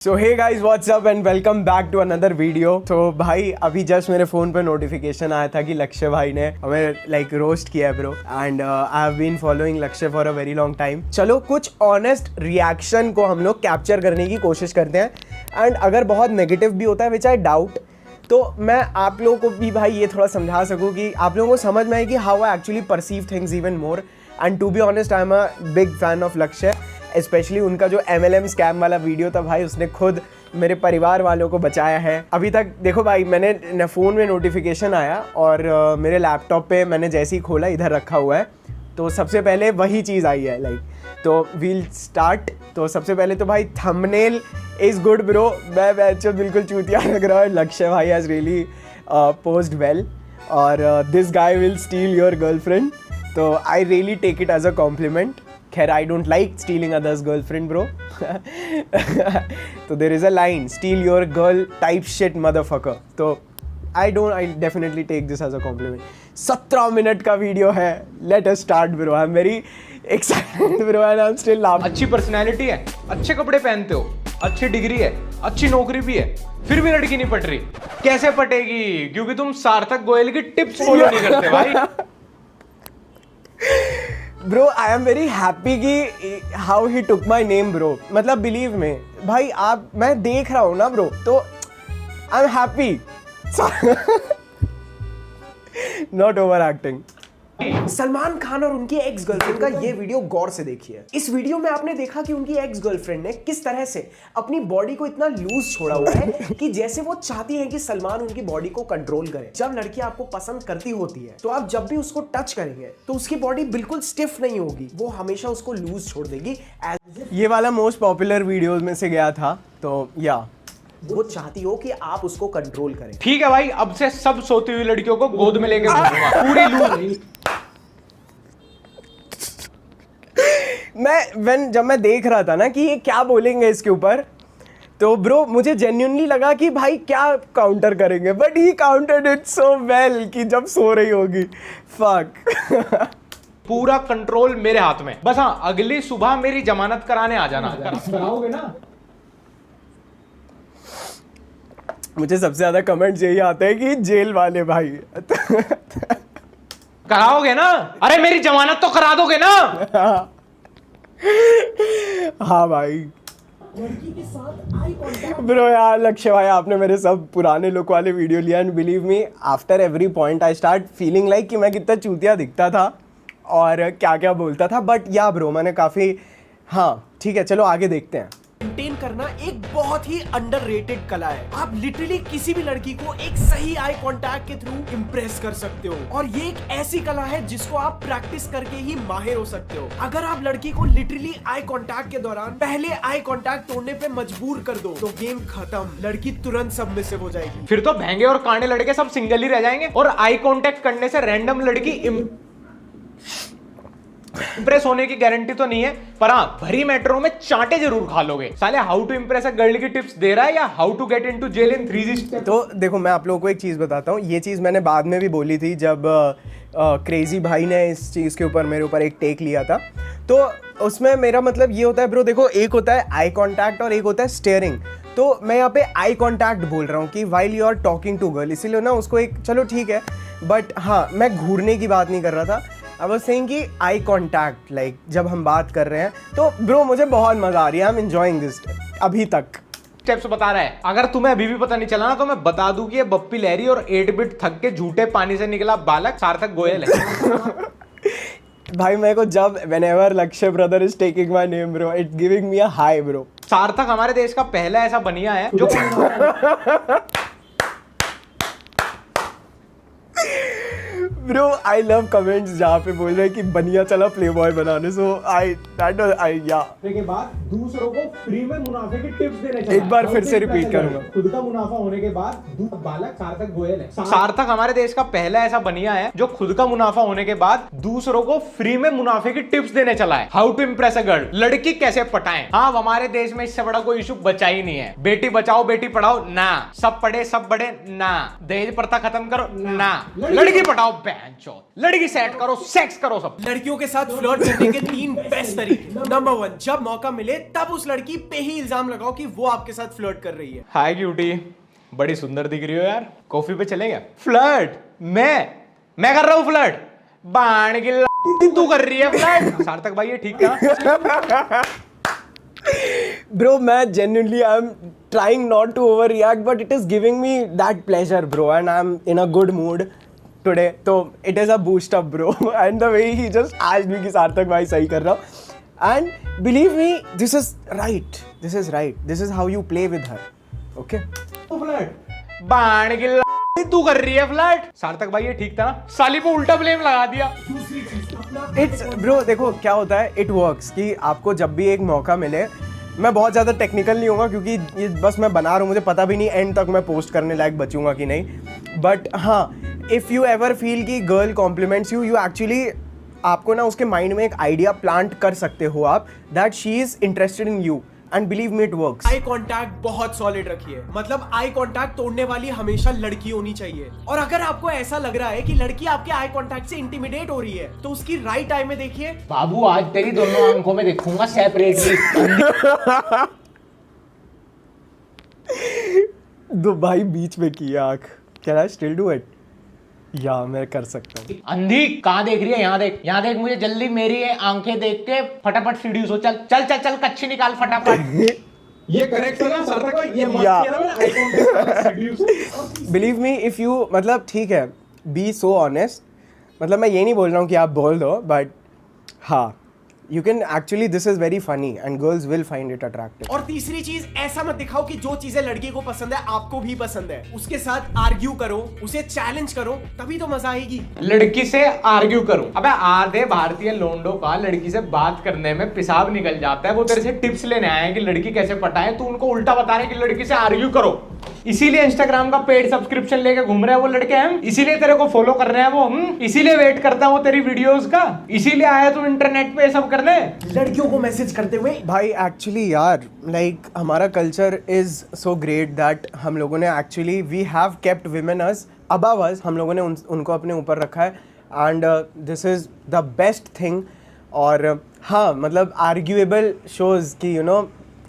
So hey guys what's up and welcome back to another video. तो भाई अभी just मेरे फ़ोन पे नोटिफिकेशन आया था कि लक्ष्य भाई ने हमें लाइक रोस्ट किया है bro, and I have been following Lakshya for a very long time. चलो कुछ ऑनेस्ट रिएक्शन को हम लोग कैप्चर करने की कोशिश करते हैं, एंड अगर बहुत नेगेटिव भी होता है विच आई डाउट, तो मैं आप लोगों को भी भाई ये थोड़ा समझा सकूँ कि आप लोगों को समझ में आए कि how I actually perceive things even more. And to be honest I am a big fan of Lakshya, specially उनका जो MLM स्कैम वाला वीडियो था भाई, उसने खुद मेरे परिवार वालों को बचाया है। अभी तक देखो भाई, मैंने फ़ोन में नोटिफिकेशन आया और मेरे लैपटॉप पे मैंने जैसे ही खोला, इधर रखा हुआ है, तो सबसे पहले वही चीज़ आई है लाइक। तो वील स्टार्ट। तो सबसे पहले तो भाई थंबनेल इज़ गुड ब्रो। मैं बिल्कुल चूतिया लग रहा है। लक्ष्य भाई हैज़ रियली पोस्ड वेल, और this guy will steal your girlfriend. तो I really take it as a compliment. खैर I don't like stealing others girlfriend bro. तो there is a line, steal your girl type shit motherfucker. तो I definitely take this as a compliment. 17 minute का video है, let us start bro. I am very excited bro and I am still laughing. अच्छी personality है, अच्छे कपड़े पहनते हो, अच्छी डिग्री है, अच्छी नौकरी भी है, फिर भी लड़की नहीं पट रही। कैसे पटेगी? क्योंकि तुम सार्थक गोयल की टिप्स फॉलो नहीं करते भाई। Bro I am very happy कि how he took my name bro. मतलब बिलीव में भाई, आप मैं देख रहा हूँ ना ब्रो, तो I am happy. Not over acting. Salman Khan और उनकी एक्स गर्लफ्रेंड का ये वीडियो गौर से देखिए। इस वीडियो में आपने देखा कि उनकी एक्स गर्लफ्रेंड ने किस तरह से अपनी बॉडी को इतना लूज छोड़ा हुआ है कि जैसे वो चाहती है कि सलमान उनकी बॉडी को कंट्रोल करे। जब लड़की आपको पसंद करती होती है तो आप जब भी उसको टच करेंगे तो उसकी बॉडी बिल्कुल स्टिफ नहीं होगी, वो हमेशा उसको लूज छोड़ देगी। ये वाला मोस्ट पॉपुलर वीडियोज में से गया था। तो या वो चाहती हो कि आप उसको कंट्रोल करें। ठीक है भाई, अब से सब सोती हुई लड़कियों को गोद में लेके घूमूंगा, पूरी लूज। जब मैं देख रहा था ना कि ये क्या बोलेंगे इसके ऊपर, तो ब्रो मुझे जेन्युइनली लगा कि भाई क्या काउंटर करेंगे, but he countered it so well कि जब सो रही होगी। फक। पूरा कंट्रोल मेरे हाथ में। बस हाँ, अगली सुबह मेरी जमानत कराने आ जाना। कराओगे ना? मुझे सबसे ज्यादा कमेंट्स यही आते हैं कि जेल वाले भाई। कराओगे ना? अरे मेरी जमानत तो करा दोगे ना? हाँ भाई। ब्रो यार लक्ष्य भाई, आपने मेरे सब पुराने लुक वाले वीडियो लिया, and believe me after every point I start feeling like कि मैं कितना चूतिया दिखता था और क्या क्या बोलता था। बट या ब्रो मैंने काफ़ी, हाँ ठीक है चलो आगे देखते हैं। मेंटेन करना एक बहुत ही अंडररेटेड कला है। आप लिटरली किसी भी लड़की को एक सही आई कांटेक्ट के थ्रू इंप्रेस कर सकते हो, और ये एक ऐसी कला है जिसको आप प्रैक्टिस करके ही माहिर हो सकते हो। अगर आप लड़की को लिटरली आई कांटेक्ट के दौरान पहले आई कांटेक्ट तोड़ने पे मजबूर कर दो तो गेम खत्म, लड़की तुरंत सबमिसिव हो जाएगी। फिर तो महंगे और कांडे लड़के सब सिंगल ही रह जाएंगे, और आई कांटेक्ट करने से रैंडम लड़की इंप्रेस होने की गारंटी तो नहीं है, पर हाँ भरी मेट्रो में चांटे जरूर खा लोगे। साले how to impress a girl की टिप्स दे रहा है या how to get into jail in 3 steps. तो देखो मैं आप लोगों को एक चीज़ बताता हूँ, ये चीज़ मैंने बाद में भी बोली थी जब क्रेजी भाई ने इस चीज़ के ऊपर मेरे ऊपर एक टेक लिया था। तो उसमें मेरा मतलब ये होता है ब्रो, देखो एक होता है आई कॉन्टैक्ट और एक होता है स्टेयरिंग। तो मैं यहाँ पे आई कॉन्टैक्ट बोल रहा हूँ कि while you are talking to girl, इसीलिए ना उसको एक चलो ठीक है, बट हाँ मैं घूरने की बात नहीं कर रहा था। आई वाज सेइंग कि आई कॉन्टैक्ट लाइक जब हम बात कर रहे हैं तो ब्रो मुझे बहुत मजा आ रही है। आई एम एंजॉयिंग दिस अभी तक। स्टेप्स बता रहा है। अगर तुम्हें अभी भी पता नहीं चला ना, तो मैं बता दूं कि ये बप्पी लहरी और 8 बिट थक के झूठे पानी से निकला बालक सार्थक गोयल है। भाई मेरे को जब whenever लक्ष्य brother is taking my name bro, it giving me a high bro. सार्थक हमारे देश का पहला ऐसा बनिया है जो ब्रो आई लव कमेंट्स जहाँ पे बोल रहे हैं कि बनिया चला प्लेबॉय बनाने। सो आई या के बाद दूसरों को फ्री में मुनाफे की टिप्स देने चाहिए। एक बार फिर से रिपीट करूंगा। खुद का मुनाफा होने के बाद बालक सार्थक गोयल है। सार्थक हमारे देश का पहला ऐसा बनिया है जो खुद का मुनाफा होने के बाद दूसरों को फ्री में मुनाफे की टिप्स देने चला है। How to impress a girl, लड़की कैसे पटाएं। हाँ हमारे देश में इससे बड़ा कोई इशू बचा ही नहीं है। बेटी बचाओ बेटी पढ़ाओ ना, सब पढ़े सब बढ़े ना, दहेज प्रथा खत्म करो ना, लड़की पटाओ। बहनचोद। लड़की सेट करो, सेक्स करो सब। लड़कियों के साथ फ्लर्ट करने के 3 बेस्ट तरीके। नंबर 1, जब मौका मिले तब उस लड़की पे ही इल्जाम लगाओ कि वो आपके साथ फ्लर्ट कर रही है। हाय क्यूटी, बड़ी सुंदर दिख रही हो यार, कॉफी पे चलेंगे? फ्लर्ट? मैं कर रहा हूँ फ्लर्ट? बाण की तू कर रही है फ्लर्ट? सार्थक भाई ये ठीक था? Bro, मैं genuinely I'm trying not to overreact, but it is giving me that pleasure, bro, and I'm in a good mood today. So it is a boost up, bro. And the way he just asked me कि सार्थक भाई सही कर रहा हूँ, and believe me, this is right. This is right. This is how you play with her. Okay? Flirt? बाण की तू कर रही है फ्लर्ट? सार्थक भाई ये ठीक था ना? साली पे उल्टा ब्लेम लगा दिया। It's bro, देखो क्या होता है, it works कि आपको जब भी एक मौका मिले, मैं बहुत ज़्यादा टेक्निकल नहीं होगा क्योंकि ये बस मैं बना रहा हूँ, मुझे पता भी नहीं एंड तक मैं पोस्ट करने लायक बचूंगा कि नहीं। बट हाँ, इफ़ यू एवर फील कि गर्ल कॉम्प्लीमेंट्स यू एक्चुअली आपको ना उसके माइंड में एक आइडिया प्लांट कर सकते हो आप, that she is interested in you, and believe me it works. Eye contact बहुत सॉलिड रखिए, मतलब आई कांटेक्ट तोड़ने वाली हमेशा लड़की होनी चाहिए। और अगर आपको ऐसा लग रहा है कि लड़की आपके आई कांटेक्ट से इंटिमिडेट हो रही है, तो उसकी राइट आई में देखिए। बाबू आज तेरी दोनों आंखों में देखूंगा सेपरेटली। दो भाई बीच में की आंख, can I still do it? या मैं कर सकता हूँ। अंधी कहाँ देख रही है? यहाँ देख, यहाँ देख मुझे जल्दी, मेरी ये आंखें देख के फटाफट सीढ़ी हो। चल चल चल चल, कच्ची निकाल फटाफट। ये करेक्ट है ना सार्थक भाई? ये बात Yeah. किया ना मैंने? बिलीव मी इफ यू, मतलब ठीक है, बी सो ऑनेस्ट, मतलब मैं ये नहीं बोल रहा हूँ कि आप बोल दो, बट हाँ, you can actually, this is very funny and girls will find it attractive. और तीसरी चीज, ऐसा मत दिखाओ कि जो चीजें लड़की को पसंद है आपको भी पसंद है। उसके साथ आर्ग्यू करो, उसे चैलेंज करो, तभी तो मजा आएगी। लड़की से आर्ग्यू करो? अबे आधे भारतीय लोंडो का लड़की से बात करने में पिसाब निकल जाता है। वो तेरे से टिप्स लेने आए हैं कि लड़की कैसे पटाए, तू उनको उल्टा बता रहे हैं कि लड़की से आर्ग्यू करो। इसीलिए इंस्टाग्राम का पेड सब्सक्रिप्शन लेके घूम रहे हैं वो लड़के हम, इसीलिए तेरे को फॉलो कर रहे हैं वो हम, इसीलिए वेट करता है वो तेरी वीडियोस का, इसीलिए आया तू इंटरनेट पे सब करने, लड़कियों को मैसेज करते हुए। भाई एक्चुअली यार, लाइक हमारा culture is so great that हम लोगों ने actually we have kept women as above us, हम लोगों ने उनको अपने ऊपर रखा है, and this is the best thing. और हाँ, मतलब आर्ग्यूएबल शोज कि यू नो,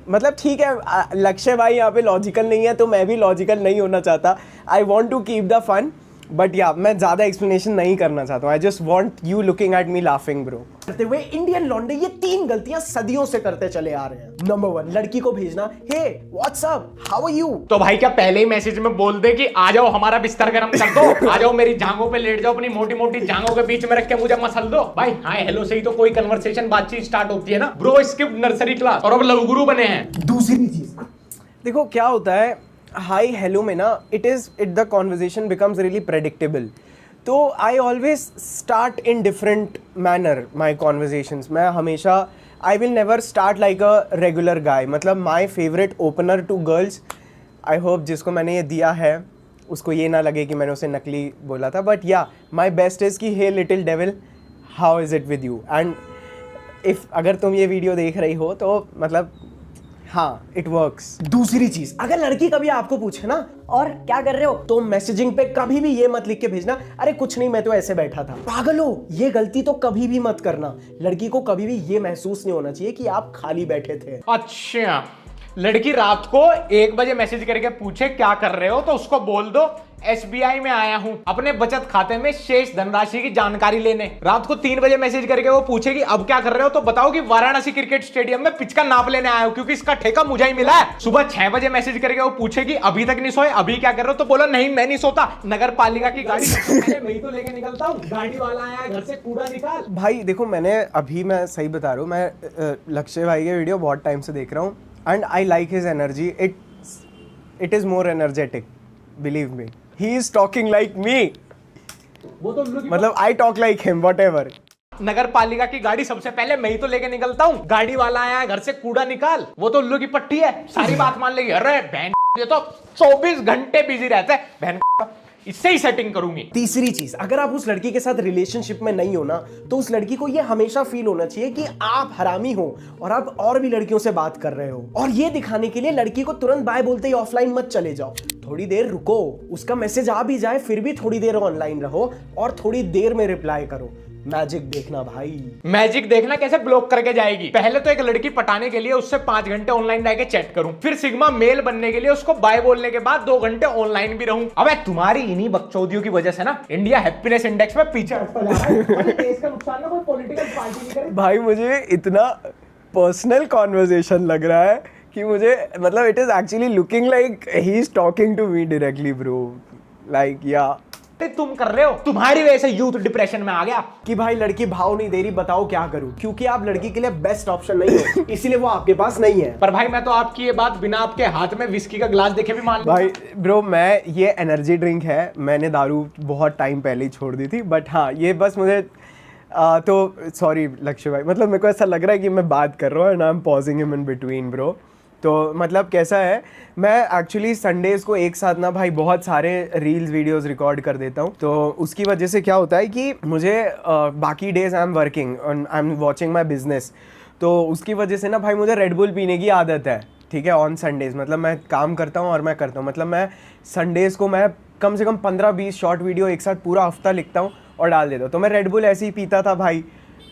मतलब ठीक है, लक्ष्य भाई यहाँ पे लॉजिकल नहीं है तो मैं भी लॉजिकल नहीं होना चाहता। I want to keep the fun, but yeah मैं ज़्यादा एक्सप्लेनेशन नहीं करना चाहता हूँ। I just want you looking at me laughing bro. करते हुए इंडियन लॉन्डे ये 3 गलतियां सदियों से करते चले आ रहे हैं। नंबर 1, लड़की को भेजना, हे व्हाट्सअप, हाउ आर यू? तो भाई क्या पहले ही मैसेज में बोल दे कि आ जाओ हमारा बिस्तर गर्म कर दो, आ जाओ मेरी जांघों पे लेट जाओ, अपनी मोटी मोटी जांघों के बीच में रख के मुझे मसल दो। भाई हाय हेलो से ही तो कोई कन्वर्सेशन, बातचीत स्टार्ट होती है ना ब्रो। स्किप नर्सरी क्लास और अब लव गुरु बने हैं। दूसरी चीज देखो क्या होता है, हाई हेलो में ना, it the conversation becomes really predictable. तो I always start in different manner my conversations. मैं हमेशा, I will never start like a regular guy. मतलब my favourite opener to girls, I hope जिसको मैंने ये दिया है उसको ये ना लगे कि मैंने उसे नकली बोला था, बट या माई बेस्ट इज़ कि hey little devil, how is it with you? And if अगर तुम ये वीडियो देख रही हो तो मतलब हाँ, इट वर्क्स। दूसरी चीज, अगर लड़की कभी आपको पूछे ना और क्या कर रहे हो, तो मैसेजिंग पे कभी भी ये मत लिख के भेजना, अरे कुछ नहीं मैं तो ऐसे बैठा था। पागल हो, ये गलती तो कभी भी मत करना। लड़की को कभी भी ये महसूस नहीं होना चाहिए कि आप खाली बैठे थे। अच्छा, लड़की रात को 1 बजे मैसेज करके पूछे क्या कर रहे हो, तो उसको बोल दो SBI में आया हूं अपने बचत खाते में शेष धनराशि की जानकारी लेने। रात को 3 बजे मैसेज करके वो पूछे कि अब क्या कर रहे हो, तो बताओ कि वाराणसी क्रिकेट स्टेडियम में पिच का नाप लेने आया हूं क्योंकि इसका ठेका मुझे ही मिला है। सुबह 6 बजे मैसेज करके वो पूछे कि अभी तक नहीं सोए, अभी क्या कर रहे हो, तो बोलो नहीं मैं नहीं सोता, नगर पालिका की गाड़ी मैं तो लेके निकलता हूँ, गाड़ी वाला आया घर से कूड़ा निकाल। भाई देखो, मैं सही बता रहा हूँ, मैं लक्ष्य भाई के वीडियो बहुत टाइम से देख रहा हूँ and I like his energy. It is more energetic, believe me. He is talking like me. वो तो मतलब I talk like him, whatever. नगर पालिका की गाड़ी सबसे पहले मैं ही तो लेके निकलता हूँ, गाड़ी वाला आया घर से कूड़ा निकाल, वो तो उल्लू की पट्टी है, सारी बात मान लेगी। अरे बहन ये तो 24 घंटे बिजी रहता है, बहन इससे ही सेटिंग करूंगी। तीसरी चीज, अगर आप उस लड़की के साथ रिलेशनशिप में नहीं हो ना, तो उस लड़की को ये हमेशा फील होना चाहिए कि आप हरामी हो और आप और भी लड़कियों से बात कर रहे हो। और ये दिखाने के लिए लड़की को तुरंत बाय बोलते ही ऑफलाइन मत चले जाओ, थोड़ी देर रुको, उसका मैसेज आ भी जाए फिर भी थोड़ी देर ऑनलाइन रहो और थोड़ी देर में रिप्लाई करो। मैजिक देखना भाई, मैजिक देखना कैसे ब्लॉक करके जाएगी। पहले तो एक लड़की पटाने के लिए उससे 5 घंटे ऑनलाइन रह के चैट करूं, फिर सिग्मा मेल बनने के लिए उसको बाय बोलने के बाद 2 घंटे ऑनलाइन भी रहूं। अबे तुम्हारी इन्हीं बकचोदियों की वजह से ना इंडिया हैप्पीनेस इंडेक्स में पीछे हटता जा रहा है। देश का नुकसान ना कोई पॉलिटिकल पार्टी नहीं करे। भाई मुझे इतना पर्सनल कॉन्वर्सेशन लग रहा है कि मुझे मतलब it is actually looking like he is talking to me directly bro, like या तुम कर रहे हो, तुम्हारी वजह से यूथ डिप्रेशन में आ गया कि भाई लड़की भाव नहीं दे रही, बताओ क्या करूं, क्योंकि आप लड़की के लिए बेस्ट ऑप्शन नहीं हो, इसीलिए वो आपके पास नहीं है। पर भाई मैं तो आपकी ये बात बिना आपके हाथ में विस्की का ग्लास देखे भी मान भाई ब्रो, मैं ये एनर्जी ड्रिंक है, मैंने दारू बहुत टाइम पहले ही छोड़ दी थी, बट हाँ ये बस मुझे तो सॉरी लक्ष्य भाई, मतलब मेरे को ऐसा लग रहा है कि मैं बात कर रहा हूँ and I M pausing him in between bro. तो मतलब कैसा है, मैं एक्चुअली संडेज़ को एक साथ ना भाई बहुत सारे रील्स वीडियोस रिकॉर्ड कर देता हूँ, तो उसकी वजह से क्या होता है कि मुझे बाकी days I am working I am watching my business, तो उसकी वजह से ना भाई मुझे रेड बुल पीने की आदत है, ठीक है, ऑन संडेज़। मतलब मैं काम करता हूँ और मैं करता हूँ, मतलब मैं संडेज़ को मैं कम से कम 15-20 शॉर्ट वीडियो एक साथ पूरा हफ्ता लिखता हूँ और डाल देता हूँ। तो मैं रेड बुल ऐसे ही पीता था भाई,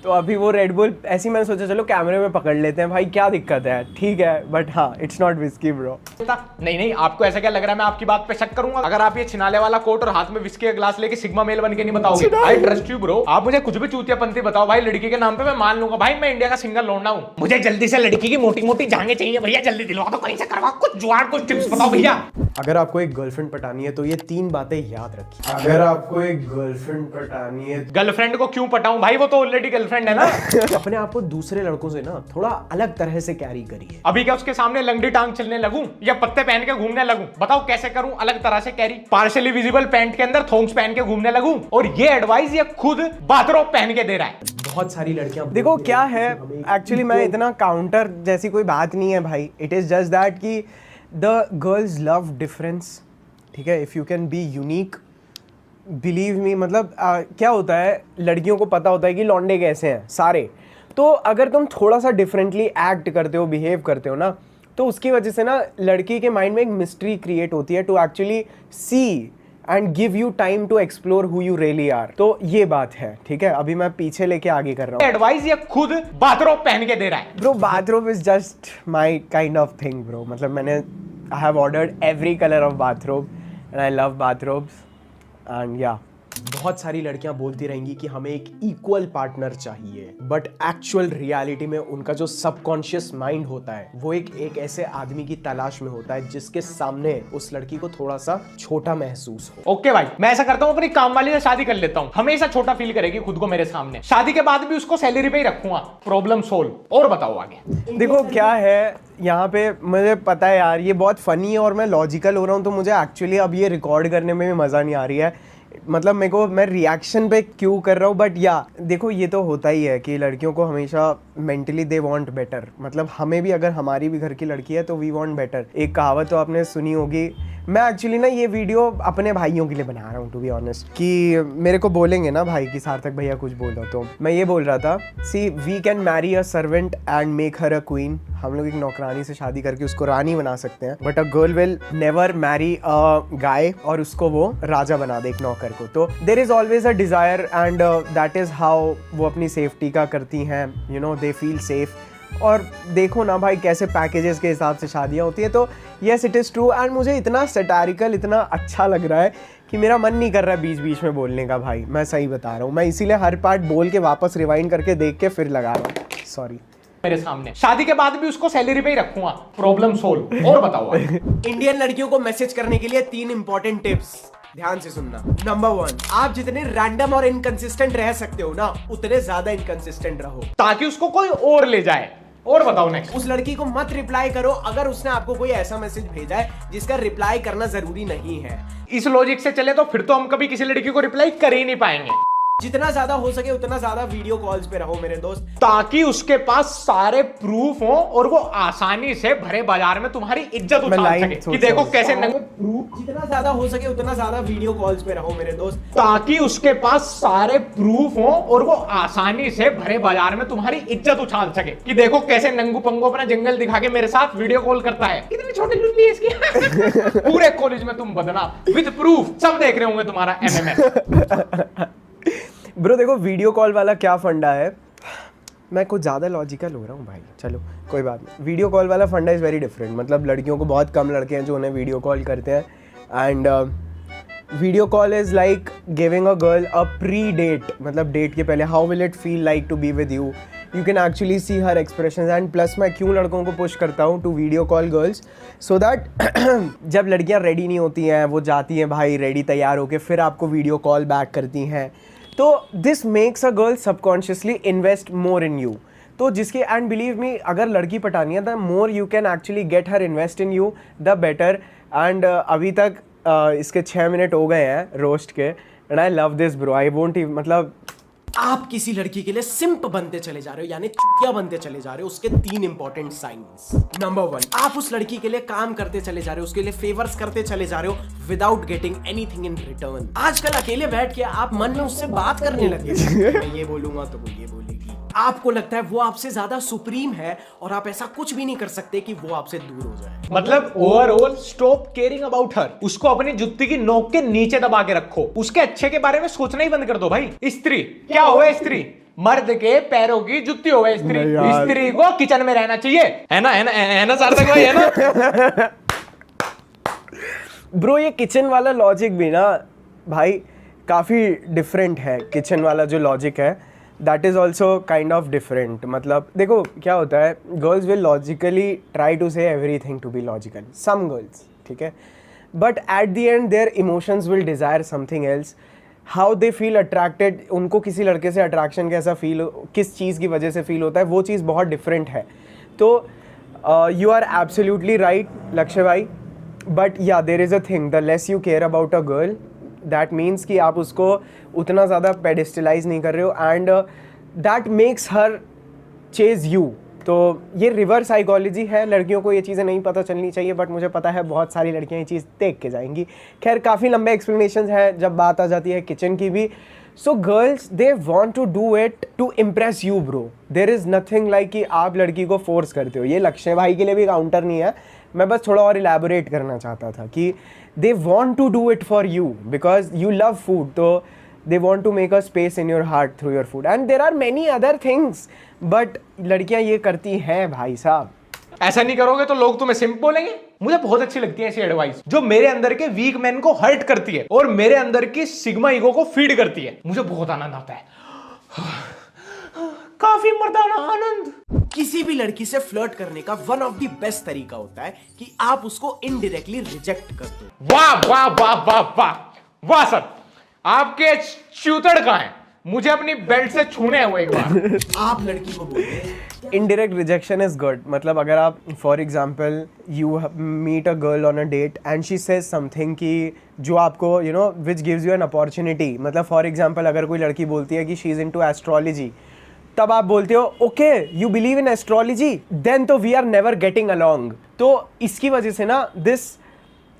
तो अभी वो रेड बुल ऐसी मैंने सोचा चलो कैमरे में पकड़ लेते हैं भाई, क्या दिक्कत है, ठीक है, बट हाँ इट्स नॉट विस्की ब्रो। नहीं, आपको ऐसा क्या लग रहा है मैं आपकी बात पे शक करूंगा अगर आप ये छिनाले वाला कोट और हाथ में विस्की का ग्लास लेके सिग्मा मेल बन के नहीं बताओगे? I trust you bro. आप मुझे कुछ भी चूतियापंती बताओ भाई, लड़की के नाम पे मैं मान लूंगा भाई, मैं इंडिया का सिंगल लौंडा हूं, मुझे जल्दी से लड़की की मोटी मोटी जांघें चाहिए भैया, जल्दी दिलवा दो, कहीं से करवा, कुछ जुगाड़, कुछ टिप्स बताओ भैया। अगर आपको एक गर्लफ्रेंड पटानी है तो ये 3 बातें याद रखिए। अगर आपको एक गर्लफ्रेंड पटानी है, गर्लफ्रेंड को क्यों पटाऊं भाई, वो तो ऑलरेडी गर्लफ्रेंड है ना। अपने आप को दूसरे लड़कों से ना थोड़ा अलग तरह से कैरी करिए। अभी क्या उसके सामने लंगड़ी टांग चलने लगूं या पत्ते पहन के घूमने लगूं? बताओ कैसे करूं अलग तरह से कैरी? पार्शियली विजिबल पैंट के अंदर थोंग्स पहन के घूमने लगूं? और ये एडवाइस ये खुद बाथरोब पहन के दे रहा है। बहुत सारी लड़कियां देखो क्या है, एक्चुअली मैं इतना काउंटर जैसी कोई बात नहीं है भाई, इट इज जस्ट दैट कि द गर्ल्स लव डिफरेंस, ठीक है, if you can be unique, believe me. मतलब क्या होता है, लड़कियों को पता होता है कि लौंडे कैसे हैं सारे, तो अगर तुम थोड़ा सा डिफरेंटली एक्ट करते हो, बिहेव करते हो ना, तो उसकी वजह से ना लड़की के माइंड में एक मिस्ट्री क्रिएट होती है to actually see and give you time to explore who you really are. तो ये बात है, ठीक है, अभी मैं पीछे लेके आगे कर रहा हूँ। एडवाइस ये खुद बाथरोब पहन के दे रहा है bro. Bathrobe is just my kind of thing bro, मतलब मैंने I have ordered every colour of bathrobe and I love bathrobes and yeah. बहुत सारी लड़कियां बोलती रहेंगी कि हमें एक इक्वल पार्टनर चाहिए, बट एक्चुअल रियलिटी में उनका जो सबकॉन्शियस माइंड होता है वो एक ऐसे आदमी की तलाश में होता है जिसके सामने उस लड़की को थोड़ा सा छोटा महसूस हो। ओके भाई, मैं ऐसा करता हूँ, अपनी काम वाली से शादी कर लेता हूँ, हमेशा छोटा फील करेगी खुद को मेरे सामने, शादी के बाद भी उसको सैलरी पे ही रखूंगा, प्रॉब्लम सोल्व। और बताओ आगे। देखो क्या है यहाँ पे, मुझे पता है यार ये बहुत फनी है और मैं लॉजिकल हो रहा हूँ, तो मुझे एक्चुअली अब ये रिकॉर्ड करने में भी मज़ा नहीं आ रही है, मतलब मेरे को, मैं रिएक्शन पे क्यों कर रहा हूँ, बट या देखो ये तो होता ही है कि लड़कियों को हमेशा मेंटली दे वांट बेटर, मतलब हमें भी, अगर हमारी भी घर की लड़की है तो वी वांट बेटर। एक कहावत तो आपने सुनी होगी, मैं एक्चुअली ना ये वीडियो अपने भाइयों के लिए बना रहा हूँ टू बी ऑनेस्ट, कि मेरे को बोलेंगे ना भाई कि सार्थक भैया कुछ बोलो, तो मैं ये बोल रहा था, see we can marry a servant and make her a queen, हम लोग एक नौकरानी से शादी करके उसको रानी बना सकते हैं, but a girl will never marry a guy और उसको वो राजा बना दे एक नौकर को। तो there is always a desire and that is how वो अपनी सेफ्टी का करती हैं, you know, they feel safe. और देखो ना भाई कैसे पैकेजेस के हिसाब से शादियाँ होती है, तो yes it is true and मुझे इतना सैटारिकल, इतना अच्छा लग रहा है कि मेरा मन नहीं कर रहा है बीच बीच में बोलने का भाई, मैं सही बता रहा हूँ, मैं इसीलिए हर पार्ट बोल के वापस रिवाइंड करके देख के फिर लगा रहा हूँ, सॉरी। मेरे सामने शादी के बाद भी उसको सैलरी पे ही रखूंगा, प्रॉब्लम सोल्व। और बताओ। इंडियन लड़कियों को मैसेज करने के लिए 3 इंपॉर्टेंट टिप्स, ध्यान से सुनना। नंबर 1, आप जितने रैंडम और इनकंसिस्टेंट रह सकते हो ना, उतने ज्यादा इनकंसिस्टेंट रहो ताकि उसको कोई और ले जाए। और बताओ नेक्स्ट। उस लड़की को मत रिप्लाई करो अगर उसने आपको कोई ऐसा मैसेज भेजा है जिसका रिप्लाई करना जरूरी नहीं है। इस लॉजिक से चले तो फिर तो हम कभी किसी लड़की को रिप्लाई कर ही नहीं पाएंगे। जितना ज्यादा हो सके उतना ज्यादा वीडियो कॉल्स पे रहो मेरे दोस्त, ताकि उसके पास सारे प्रूफ हो और वो आसानी से भरे बाजार में तुम्हारी इज्जत उछाल सके कि देखो कैसे जितना ज्यादा हो सके उतना ज्यादा वीडियो कॉल्स पे रहो मेरे दोस्त, ताकि उसके पास सारे प्रूफ हो और वो आसानी से भरे बाजार में तुम्हारी इज्जत उछाल सके कि देखो कैसे नंगू पंगो अपना जंगल दिखा के मेरे साथ वीडियो कॉल करता है, कितनी छोटी लुल्ली है इसकी। पूरे कॉलेज में तुम बदनाम विद प्रूफ, सब देख रहे होंगे तुम्हारा एमएमएस। ब्रो देखो वीडियो कॉल वाला क्या फंडा है, मैं कुछ ज़्यादा लॉजिकल हो रहा हूँ भाई, चलो कोई बात नहीं। वीडियो कॉल वाला फंडा इज़ वेरी डिफरेंट, मतलब लड़कियों को बहुत कम लड़के हैं जो उन्हें वीडियो कॉल करते हैं। And video call is like giving a girl a pre date, मतलब डेट के पहले how will it feel like to be with you, you can actually see her expression. And plus मैं क्यों लड़कों को push करता हूँ to video call girls, so that जब लड़कियाँ रेडी नहीं होती हैं, वो जाती हैं भाई रेडी तैयार होकर, फिर आपको वीडियो कॉल बैक करती हैं, तो this makes a girl subconsciously invest more in you. तो जिसके एंड बिलीव मी, अगर लड़की पटानी है the more you can actually get her invest in you the better. And अभी तक इसके 6 मिनट हो गए हैं रोस्ट के, and I love this bro, I won't मतलब आप किसी लड़की के लिए सिंप बनते चले जा रहे हो, यानी चुटिया बनते चले जा रहे हो। उसके 3 इंपॉर्टेंट साइंस। नंबर 1, आप उस लड़की के लिए काम करते चले जा रहे हो, उसके लिए फेवर्स करते चले जा रहे हो without getting anything in return. आजकल अकेले बैठ के आप मन में उससे बात करने लगे, मैं ये बोलूंगा तो वो ये बोलेगी, आपको लगता है वो आपसे ज्यादा सुप्रीम है और आप ऐसा कुछ भी नहीं कर सकते कि वो आपसे दूर हो जाए। मतलब overall stop caring about her, उसको अपनी जुत्ती की नोक के नीचे दबा के रखो, उसके अच्छे के बारे में सोचना ही बंद कर दो भाई। स्त्री क्या होगा, स्त्री मर्द के पैरों की जुत्ती होगा स्त्री। स्त्री को किचन में रहना चाहिए, है ना सार्थक भाई, है ना। ब्रो ये किचन वाला लॉजिक भी ना भाई काफ़ी डिफरेंट है, किचन वाला जो लॉजिक है that is also kind of different. मतलब देखो क्या होता है, girls will logically try to say everything to be logical, some girls, ठीक है, but at the end their emotions will desire something else. How they feel attracted, उनको किसी लड़के से अट्रैक्शन कैसा फील, किस चीज़ की वजह से फील होता है, वो चीज़ बहुत डिफरेंट है। तो यू आर एब्सोल्युटली राइट लक्ष्य भाई, बट या देर is a thing, the less you care about a girl that means कि आप उसको उतना ज़्यादा पेडिस्टलाइज नहीं कर रहे हो, and that makes her chase you. तो ये रिवर्स साइकोलॉजी है, लड़कियों को ये चीज़ें नहीं पता चलनी चाहिए, बट मुझे पता है बहुत सारी लड़कियां ये चीज़ देख के जाएंगी। खैर काफ़ी लंबे एक्सप्लेनेशन है जब बात आ जाती है किचन की भी। So girls they want to do it to impress you bro, there is nothing like कि आप लड़की को फोर्स करते हो। ये लक्ष्य भाई के लिए भी काउंटर नहीं है, मैं बस थोड़ा और इलेबोरेट करना चाहता था कि they want to do it for you because you love food, so they want to make a space in your heart through your food, and there are many other things, but लड़कियां ये करती हैं भाई साहब। ऐसा नहीं करोगे तो लोग तुम्हें सिंप बोलेंगे। मुझे बहुत अच्छी लगती है ऐसी एडवाइस जो मेरे अंदर के वीक मैन को हर्ट करती है और मेरे अंदर की सिग्मा ईगो को फीड करती है। मुझे बहुत आनंद आता है, काफी मर्दाना आनंद। किसी भी लड़की से फ्लर्ट करने का वन ऑफ द बेस्ट तरीका होता है कि आप उसको इनडायरेक्टली रिजेक्ट कर दो। वाह वाह वाह वाह वाह वाह सर, आपके चूतड़ कहां है, मुझे अपनी बेल्ट से छूने हैं वो एक बार। आप लड़की को बोलिए इनडायरेक्ट रिजेक्शन इज गुड। मतलब अगर आप for example you meet a girl on a date and she says something कि जो आपको you know which gives you an opportunity. मतलब फॉर एग्जांपल अगर कोई लड़की बोलती है कि शी इज इनटू एस्ट्रोलॉजी, तब आप बोलते हो okay you believe in astrology, then तो we are never getting along. तो इसकी वजह से ना this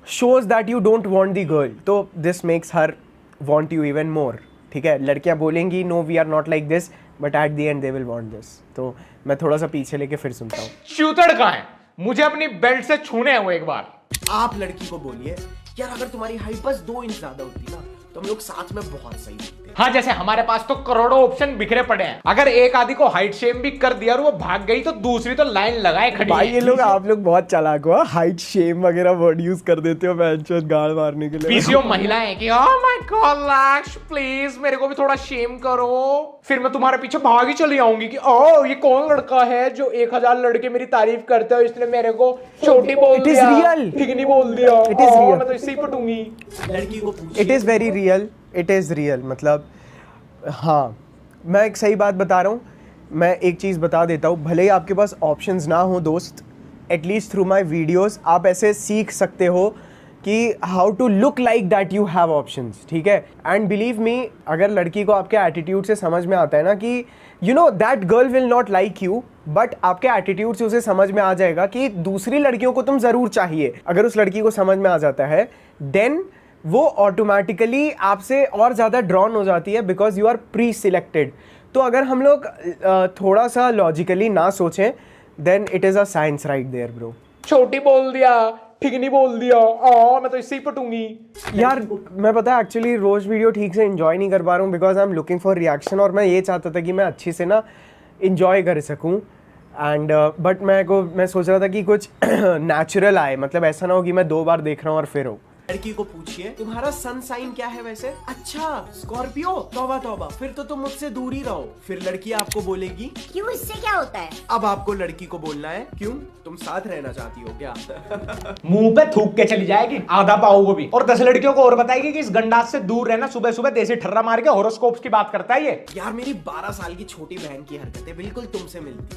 shows that you don't want the girl, तो this makes her want you even more. ठीक है, लड़कियां बोलेंगी no we are not like this, but at the end they will want this. तो मैं थोड़ा सा पीछे लेके फिर सुनता हूँ। चूतड़ कहां है, मुझे अपनी बेल्ट से छूने हैं वो एक बार। आप लड़की को बोलिए यार अगर तुम्हारी हाइट बस 2 इंच ज्यादा होती ना तो हम लोग साथ में बहुत सही दिखते। हाँ, जैसे हमारे पास तो करोड़ों ऑप्शन बिखरे पड़े हैं, अगर एक आदि को हाइट शेम भी कर दिया और वो भाग गई तो दूसरी तो लाइन लगाए खड़ी। भाई ये लोग आप लोग बहुत चालाक हो, हाइट शेम वगैरह वर्ड यूज कर देते हो बेंचोस गाड़ मारने के लिए। पीसीओ महिलाएं कि ओह माय गॉड लक्ष्य प्लीज मेरे को भी थोड़ा शेम करो, फिर मैं तुम्हारे पीछे भाग ही चली आऊंगी कि ओह ये कौन लड़का है जो 1000 लड़के मेरी तारीफ करते हो, इसने मेरे को छोटी बोल दिया, ठीक नहीं बोल दिया, इट इज रियल, मैं तो इससे ही पटूंगी। लड़की को it is very real, it is real. मतलब हाँ, मैं एक सही बात बता रहा हूँ। मैं एक चीज़ बता देता हूँ, भले ही आपके पास ऑप्शंस ना हो दोस्त, एटलीस्ट थ्रू माई वीडियोज़ आप ऐसे सीख सकते हो कि how to look like that you have options, ठीक है। एंड बिलीव मी, अगर लड़की को आपके एटीट्यूड से समझ में आता है ना कि you know that girl will not like you, but आपके एटीट्यूड से उसे समझ में आ जाएगा कि दूसरी लड़कियों को तुम ज़रूर चाहिए, अगर उस लड़की को समझ में आ जाता है देन वो ऑटोमेटिकली आपसे और ज़्यादा ड्रॉन हो जाती है because you are pre selected. तो अगर हम लोग थोड़ा सा लॉजिकली ना सोचें then it is a science right there bro. छोटी बोल दिया, ठीक नहीं बोल दिया, मैं तो इससे ही पटूंगी। यार मैं पता है एक्चुअली रोज वीडियो ठीक से एंजॉय नहीं कर पा रहा हूँ because I am looking for reaction, और मैं ये चाहता था कि मैं अच्छी से ना इंजॉय कर सकूँ एंड बट मैं सोच रहा था कि कुछ नेचुरल आए, मतलब ऐसा ना हो कि मैं 2 बार देख रहा हूँ और फिर हो। लड़की को पूछिए तुम्हारा सन साइन क्या है वैसे, अच्छा स्कॉर्पियो, तौबा तौबा, फिर तो तुम मुझसे दूर ही रहो। फिर लड़की आपको बोलेगी क्यों, इससे क्या होता है? अब आपको लड़की को बोलना है क्यों, तुम साथ रहना चाहती हो क्या? मुंह पे थूक के चली जाएगी आधा पाव को भी, और 10 लड़कियों को और बताएगी कि इस गंडास से दूर रहना। सुबह सुबह देसी ठर्रा मार के हॉरोस्कोप्स की बात करता है ये। यार मेरी 12 साल की छोटी बहन की हरकतें बिल्कुल तुमसे मिलती,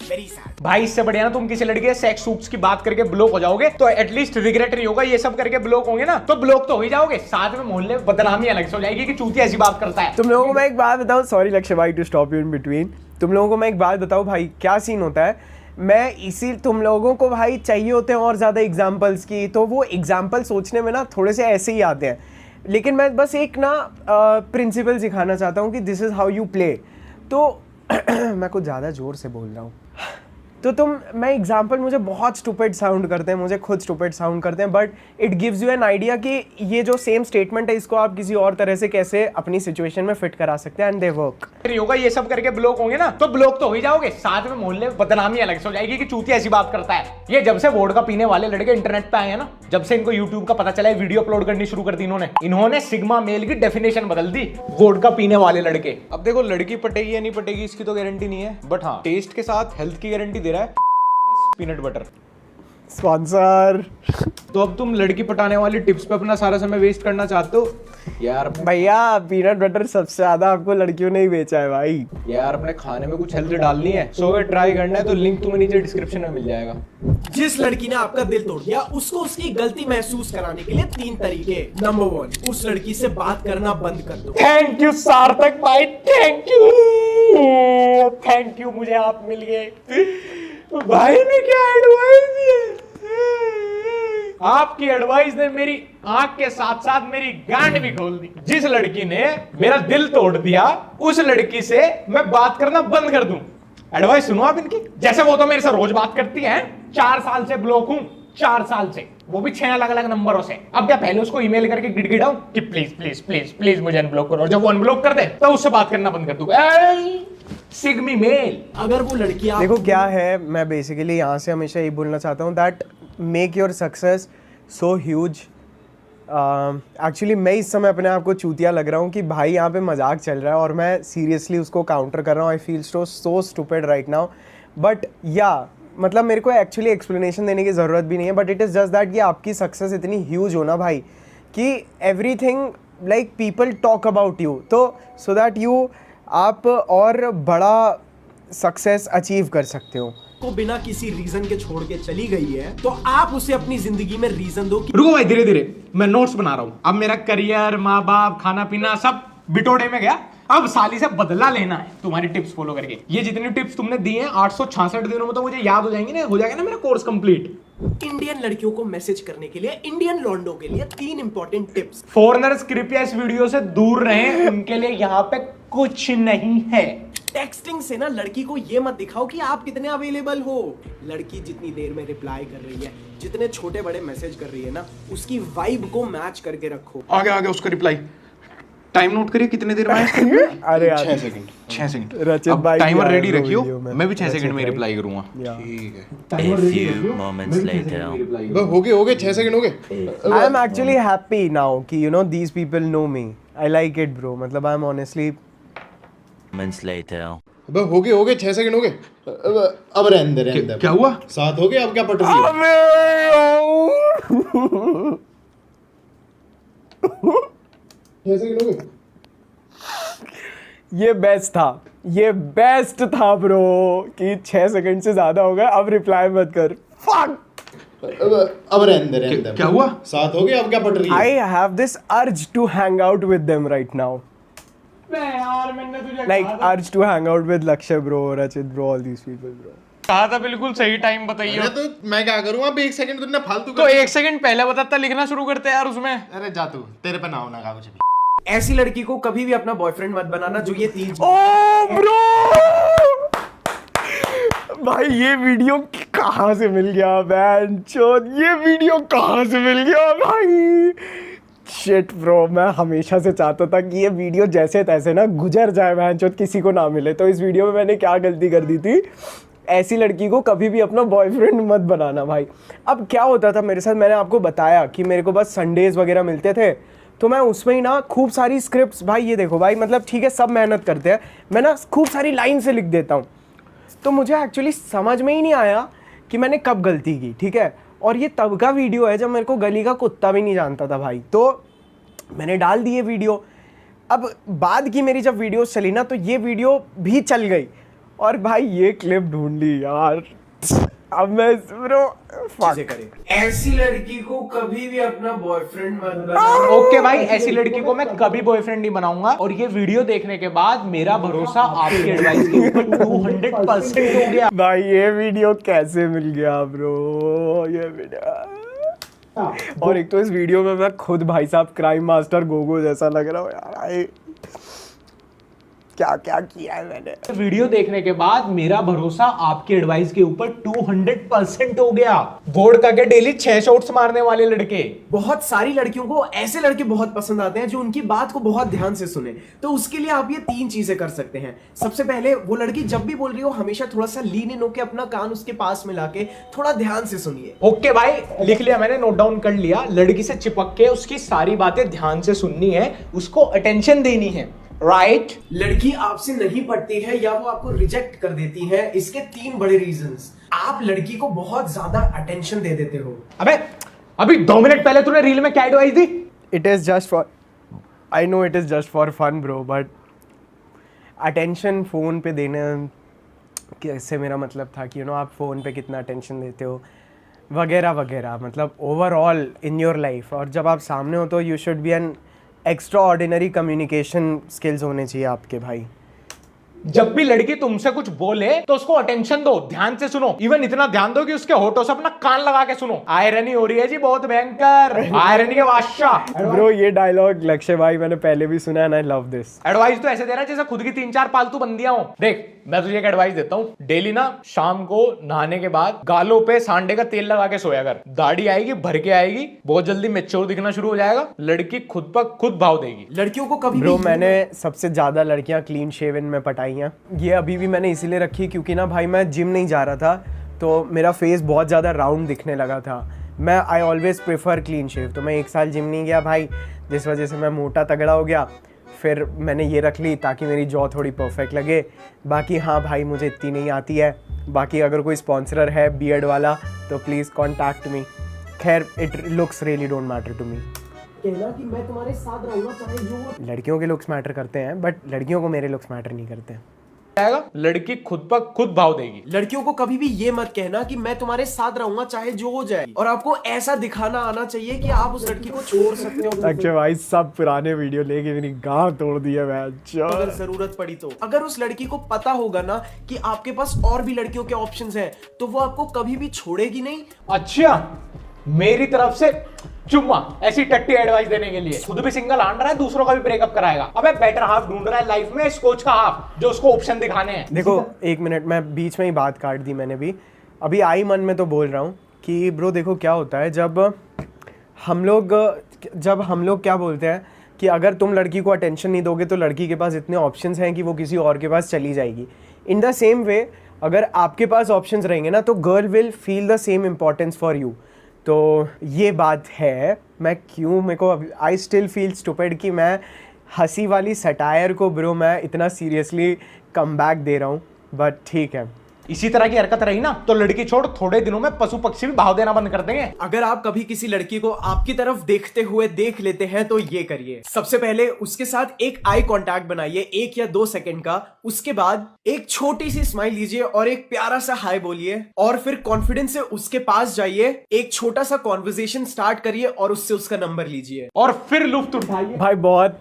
वेरी सैड। भाई इससे बढ़िया ना तुम किसी लड़की के सेक्स सूट्स की बात करके ब्लॉक हो जाओगे तो एटलीस्ट रिग्रेट नहीं होगा। ये सब करके ब्लॉक होंगे ना तो ब्लॉक तो हो ही जाओगे, साथ में मोहल्ले में बदनामी अलग से हो जाएगी कि चूतिया ऐसी बात करता है। तुम लोगों को मैं एक बात बताऊं, सॉरी लक्ष्य भाई to stop you in between, तुम लोगों को मैं एक बात बताऊं भाई क्या सीन होता है। मैं इसी तुम लोगों को भाई चाहिए होते हैं और ज़्यादा एग्जाम्पल्स की, तो वो एग्जाम्पल सोचने में ना थोड़े से ऐसे ही आते हैं, लेकिन मैं बस एक ना प्रिंसिपल सिखाना चाहता हूँ कि this is how you play. तो मैं कुछ ज़्यादा ज़ोर से बोल रहा हूँ तो मैं एग्जाम्पल, मुझे बहुत स्टूपिड साउंड करते हैं, मुझे खुद स्टूपिड साउंड करते हैं, but it gives you an idea कि ये जो सेम स्टेटमेंट है इसको आप किसी और तरह से कैसे अपनी सिचुएशन में फिट करा सकते हैं एंड दे वर्क। होगा ये सब करके ब्लॉक होंगे ना तो ब्लॉक तो हो ही जाओगे, साथ में मोहल्ले में बदनामी अलग से हो जाएगी कि चूतिया ऐसी बात करता है। ये जब से वोडका पीने वाले लड़के इंटरनेट पे आए हैं ना, जब से इनको यूट्यूब का पता चला है, वीडियो अपलोड करनी शुरू कर दी इन्होंने सिग्मा मेल की डेफिनेशन बदल दी, वोडका पीने वाले लड़के। अब देखो लड़की पटेगी या नहीं पटेगी इसकी तो गारंटी नहीं है, बट हाँ टेस्ट के साथ हेल्थ की गारंटी दे रहा है पीनट बटर स्पॉन्सर। तो अब तुम लड़की पटाने वाली टिप्स पे अपना सारा समय वेस्ट करना चाहते हो यार? भैया पीनट बटर सबसे ज्यादा आपको लड़कियों ने ही बेचा है भाई। यार अपने खाने में कुछ हेल्थ डालनी है, सो अगर ट्राई करना है तो लिंक तुम्हें नीचे डिस्क्रिप्शन में मिल जाएगा। जिस लड़की ने आपका दिल तोड़ दिया उसको उसकी गलती महसूस कराने के लिए 3 तरीके। नंबर 1, उस लड़की से बात करना बंद कर दो। थैंक यू सार्थक भाई, थैंक यू, मुझे आप मिल गए। भाई ने क्या एडवाइस दी है, आपकी एडवाइस ने मेरी आंख के साथ साथ मेरी गांड भी खोल दी। जिस लड़की ने मेरा दिल तोड़ दिया उस लड़की से मैं बात करना बंद कर दूं। एडवाइस सुनो आप इनकी, जैसे वो तो मेरे से रोज बात करती है, 4 साल से ब्लॉक हूं, 4 साल से, वो भी 6 अलग अलग नंबरों से। अब क्या पहले उसको ईमेल करके गिड़गिड़ाऊं कि प्लीज प्लीज प्लीज प्लीज मुझे अनब्लॉक करो, जब वो अनब्लॉक कर दे तो उससे बात करना बंद कर दूं। सिग्मी मेल। अगर वो लड़की देखो क्या है, मैं बेसिकली यहाँ से हमेशा ये बोलना चाहता हूँ that make your success so huge. Actually मैं इस समय अपने आप को चूतिया लग रहा हूँ कि भाई यहाँ पे मजाक चल रहा है और मैं सीरियसली उसको काउंटर कर रहा हूँ। I feel so stupid right now, but या मतलब मेरे को एक्चुअली एक्सप्लेनेशन देने की ज़रूरत भी नहीं है, but it is just that कि आपकी सक्सेस इतनी ह्यूज हो ना भाई कि everything like people talk about you, तो सो दैट यू आप और बड़ा सक्सेस अचीव कर सकते हो। को बिना किसी रीजन के छोड़ के चली गई है तो आप उसे अपनी जिंदगी में रीजन दो कि... रुको भाई, धीरे धीरे मैं नोट्स बना रहा हूँ। अब मेरा करियर, माँ बाप, खाना पीना सब बिटोड़े में गया, अब साली से बदला लेना है तुम्हारी टिप्स फॉलो करके। ये जितनी टिप्स तुमने दी हैं 866 दिनों में तो मुझे याद हो जाएंगी ना, हो जाएगा ना मेरा कोर्स कंप्लीट। इंडियन लड़कियों को मैसेज करने के लिए, इंडियन लॉन्डो के लिए 3 इंपॉर्टेंट टिप्स। फॉरेनर्स कृपया इस वीडियो से दूर रहें, उनके लिए यहाँ पे कुछ नहीं है। टेक्सटिंग से ना लड़की को ये मत दिखाओ कि आप कितने अवेलेबल हो। लड़की जितनी देर में रिप्लाई कर रही है, जितने छोटे बड़े मैसेज कर रही है ना, उसकी वाइब को मैच करके रखो। आगे उसका रिप्लाई टाइम नोट करिए कितने देर में आया। अरे यार 6 सेकंड रचित भाई टाइमर रेडी रखियो, मैं भी 6 सेकंड में रिप्लाई करूंगा। ठीक है। A few moments later. हो गए 6 सेकंड हो गए। I am actually happy now कि you know these people know me. I like it bro, मतलब I am honestly Moments later. अबे हो गए 6 सेकंड हो गए। अब रहने दे। क्या हुआ? 7 हो गए, अब क्या पट रही है? 6 सेकंड हो गए। ये बेस्ट था ब्रो कि 6 सेकंड से ज्यादा हो गए, अब रिप्लाई मत कर। फक अब रहने दे क्या हुआ? साथ हो गया, अब क्या पट रही है? I have this urge to hang out with them right now. यार मैंने तुझे Like urge to hang out with Lakshay bro, Rachit bro, all these people bro. कहा था बिल्कुल सही टाइम बताइए। अरे तो मैं क्या करूँ, अब 1 सेकंड तुमने फालतू तो 1 सेकंड पहले बताता, लिखना शुरू करते यार उसमें। अरे जा तू, तेरे पे ना होना का कुछ भी। ऐसी लड़की को कभी भी अपना बॉयफ्रेंड मत बनाना जो ये 3 ओ ब्रो भाई ये वीडियो कहाँ से मिल गया बहनचोद, ये वीडियो कहाँ से मिल गया भाई। शिट ब्रो, मैं हमेशा से चाहता था कि ये वीडियो जैसे तैसे ना गुजर जाए बहनचोद, किसी को ना मिले। तो इस वीडियो में मैंने क्या गलती कर दी थी, ऐसी लड़की को कभी भी अपना बॉयफ्रेंड मत बनाना भाई। अब क्या होता था मेरे साथ, मैंने आपको बताया कि मेरे को बस संडेज वगैरह मिलते थे, तो मैं उसमें ही ना खूब सारी स्क्रिप्ट्स, भाई ये देखो भाई, मतलब ठीक है सब मेहनत करते हैं, मैं ना खूब सारी लाइन से लिख देता हूँ। तो मुझे एक्चुअली समझ में ही नहीं आया कि मैंने कब गलती की, ठीक है। और ये तब का वीडियो है जब मेरे को गली का कुत्ता भी नहीं जानता था भाई। तो मैंने डाल दी ये वीडियो। अब बाद की मेरी जब वीडियो चली ना, तो ये वीडियो भी चल गई और भाई ये क्लिप ढूंढ ली यार। अब मैं ब्रो चीजें करें, ऐसी लड़की को कभी भी अपना बॉयफ्रेंड मत बनाना। ओके भाई, ऐसी लड़की को मैं कभी बॉयफ्रेंड नहीं बनाऊंगा। और ये वीडियो देखने के बाद मेरा भरोसा आपकी एडवाइस के ऊपर 200% हो गया। भाई ये वीडियो कैसे मिल गया ब्रो, ये वीडियो। और एक तो इस वीडियो में मैं खुद भाई साहब क्राइम मास्टर गोगो जैसा लग रहा हूँ यार। भाई क्या क्या किया है मैंने। वीडियो देखने के बाद मेरा भरोसा आपकी एडवाइस के ऊपर 200% हो गया। बोर्ड का के डेली 6 शॉट्स मारने वाले लड़के। बहुत सारी लड़कियों को ऐसे लड़के बहुत पसंद आते हैं जो उनकी बात को बहुत ध्यान से सुने। तो उसके लिए आप ये 3 चीजें कर सकते हैं। सबसे पहले, वो लड़की जब भी बोल रही हो हमेशा थोड़ा सा लीन इन होकर अपना कान उसके पास मिला के थोड़ा ध्यान से सुनिए। ओके भाई, लिख लिया मैंने, नोट डाउन कर लिया। लड़की से चिपक के उसकी सारी बातें ध्यान से सुननी है, उसको अटेंशन देनी है, राइट। लड़की आपसे नहीं पटती है या वो आपको रिजेक्ट कर देती है, इसके 3 बड़े रीजंस। आप लड़की को बहुत ज्यादा अटेंशन दे देते हो। अबे अभी 2 मिनट पहले तूने रील में क्या एडवाइस दी? It is just for, I know it is just for fun bro, but attention phone पे देना कैसे, मेरा मतलब था कि यू नो आप फोन पे कितना अटेंशन देते हो वगैरह वगैरह, मतलब ओवरऑल इन योर लाइफ। और जब आप सामने हो तो you should be an extra ordinary communication skills होने चाहिए आपके भाई। जब भी लड़की तुमसे कुछ बोले तो उसको अटेंशन दो, ध्यान से सुनो। इवन इतना ध्यान दो कि उसके होठों से अपना कान लगा के सुनो। आयरनी हो रही है जी बहुत भयंकर, आयरनी के बादशाह। ब्रो ये डायलॉग लक्ष्य भाई मैंने पहले भी सुना है and I love this. Advice तो ऐसे दे रहा है जैसे खुद की 3-4 पालतू बंदियां हो। देख मैं तुझे एक एडवाइस देता हूँ, डेली ना शाम को नहाने के बाद गालों पे सांडे का तेल लगा के सोया कर। दाढ़ी आएगी, भर के आएगी, बहुत जल्दी मैच्योर दिखना शुरू हो जाएगा, लड़की खुद पर खुद भाव देगी। लड़कियों को कभी ब्रो मैंने सबसे ज्यादा लड़कियां क्लीन शेवन में पटाई हैं। ये अभी भी मैंने इसीलिए रखी क्योंकि ना भाई मैं जिम नहीं जा रहा था तो मेरा फेस बहुत ज़्यादा राउंड दिखने लगा था। मैं I always prefer clean shave. तो मैं 1 साल जिम नहीं गया भाई, जिस वजह से मैं मोटा तगड़ा हो गया। फिर मैंने ये रख ली ताकि मेरी जॉ थोड़ी परफेक्ट लगे। बाकी हाँ भाई मुझे इतनी नहीं आती है। बाकी अगर कोई स्पॉन्सर है बियर्ड वाला तो प्लीज़ कॉन्टैक्ट मी। खैर it looks really don't matter to me. कहना कि मैं तुम्हारे साथ रहूँगा चाहे जो। लड़कियों के लुक्स मैटर करते हैं बट लड़कियों को मेरे लुक्स मैटर नहीं करते हैं। लड़की खुद पर खुद भाव देगी। लड़कियों को कभी भी ये मत कहना कि मैं तुम्हारे साथ रहूंगा चाहे जो हो जाए, और आपको ऐसा दिखाना आना चाहिए कि आप उस लड़की को छोड़ सकते हो। अच्छा भाई सब पुराने वीडियो लेके मेरी गांड तोड़ दी है अगर जरूरत पड़ी तो। अगर उस लड़की को पता होगा ना कि आपके पास और भी लड़कियों के ऑप्शंस हैं तो वो आपको कभी भी छोड़ेगी नहीं। अच्छा, मेरी तरफ से चुम्मा ऐसी टट्टी एडवाइस देने के लिए। खुद भी सिंगल आंड रहा है, दूसरों का भी ब्रेकअप कराएगा। अबे बेटर हाफ ढूंढ रहा है लाइफ में, स्कोच का हाफ जो उसको ऑप्शन दिखाने हैं। देखो 1 मिनट, मैं बीच में ही बात काट दी मैंने भी। अभी आई मन में तो बोल रहा हूँ कि ब्रो देखो क्या होता है जब हम लोग क्या बोलते हैं कि अगर तुम लड़की को अटेंशन नहीं दोगे तो लड़की के पास इतने ऑप्शंस हैं कि वो किसी और के पास चली जाएगी। इन द सेम वे अगर आपके पास ऑप्शंस रहेंगे ना तो girl will feel the same importance for you. तो ये बात है। मैं क्यों, मेरे को आई स्टिल फील स्टूपिड कि मैं हंसी वाली सटायर को ब्रो मैं इतना सीरियसली कम बैक दे रहा हूँ, बट ठीक है इसी तरह की हरकत रही ना तो लड़की छोड़ थोड़े दिनों में पशु पक्षी भी भाव देना बंद कर देंगे। अगर आप कभी किसी लड़की को आपकी तरफ देखते हुए देख लेते हैं तो ये करिए। सबसे पहले उसके साथ एक आई कांटेक्ट बनाइए 1 या 2 सेकंड का। उसके बाद एक छोटी सी स्माइल लीजिए और एक प्यारा सा हाय बोलिए और फिर कॉन्फिडेंस से उसके पास जाइए, एक छोटा सा कॉन्वर्सेशन स्टार्ट करिए और उससे उसका नंबर लीजिए और फिर लुफ्त उठाइए। भाई बहुत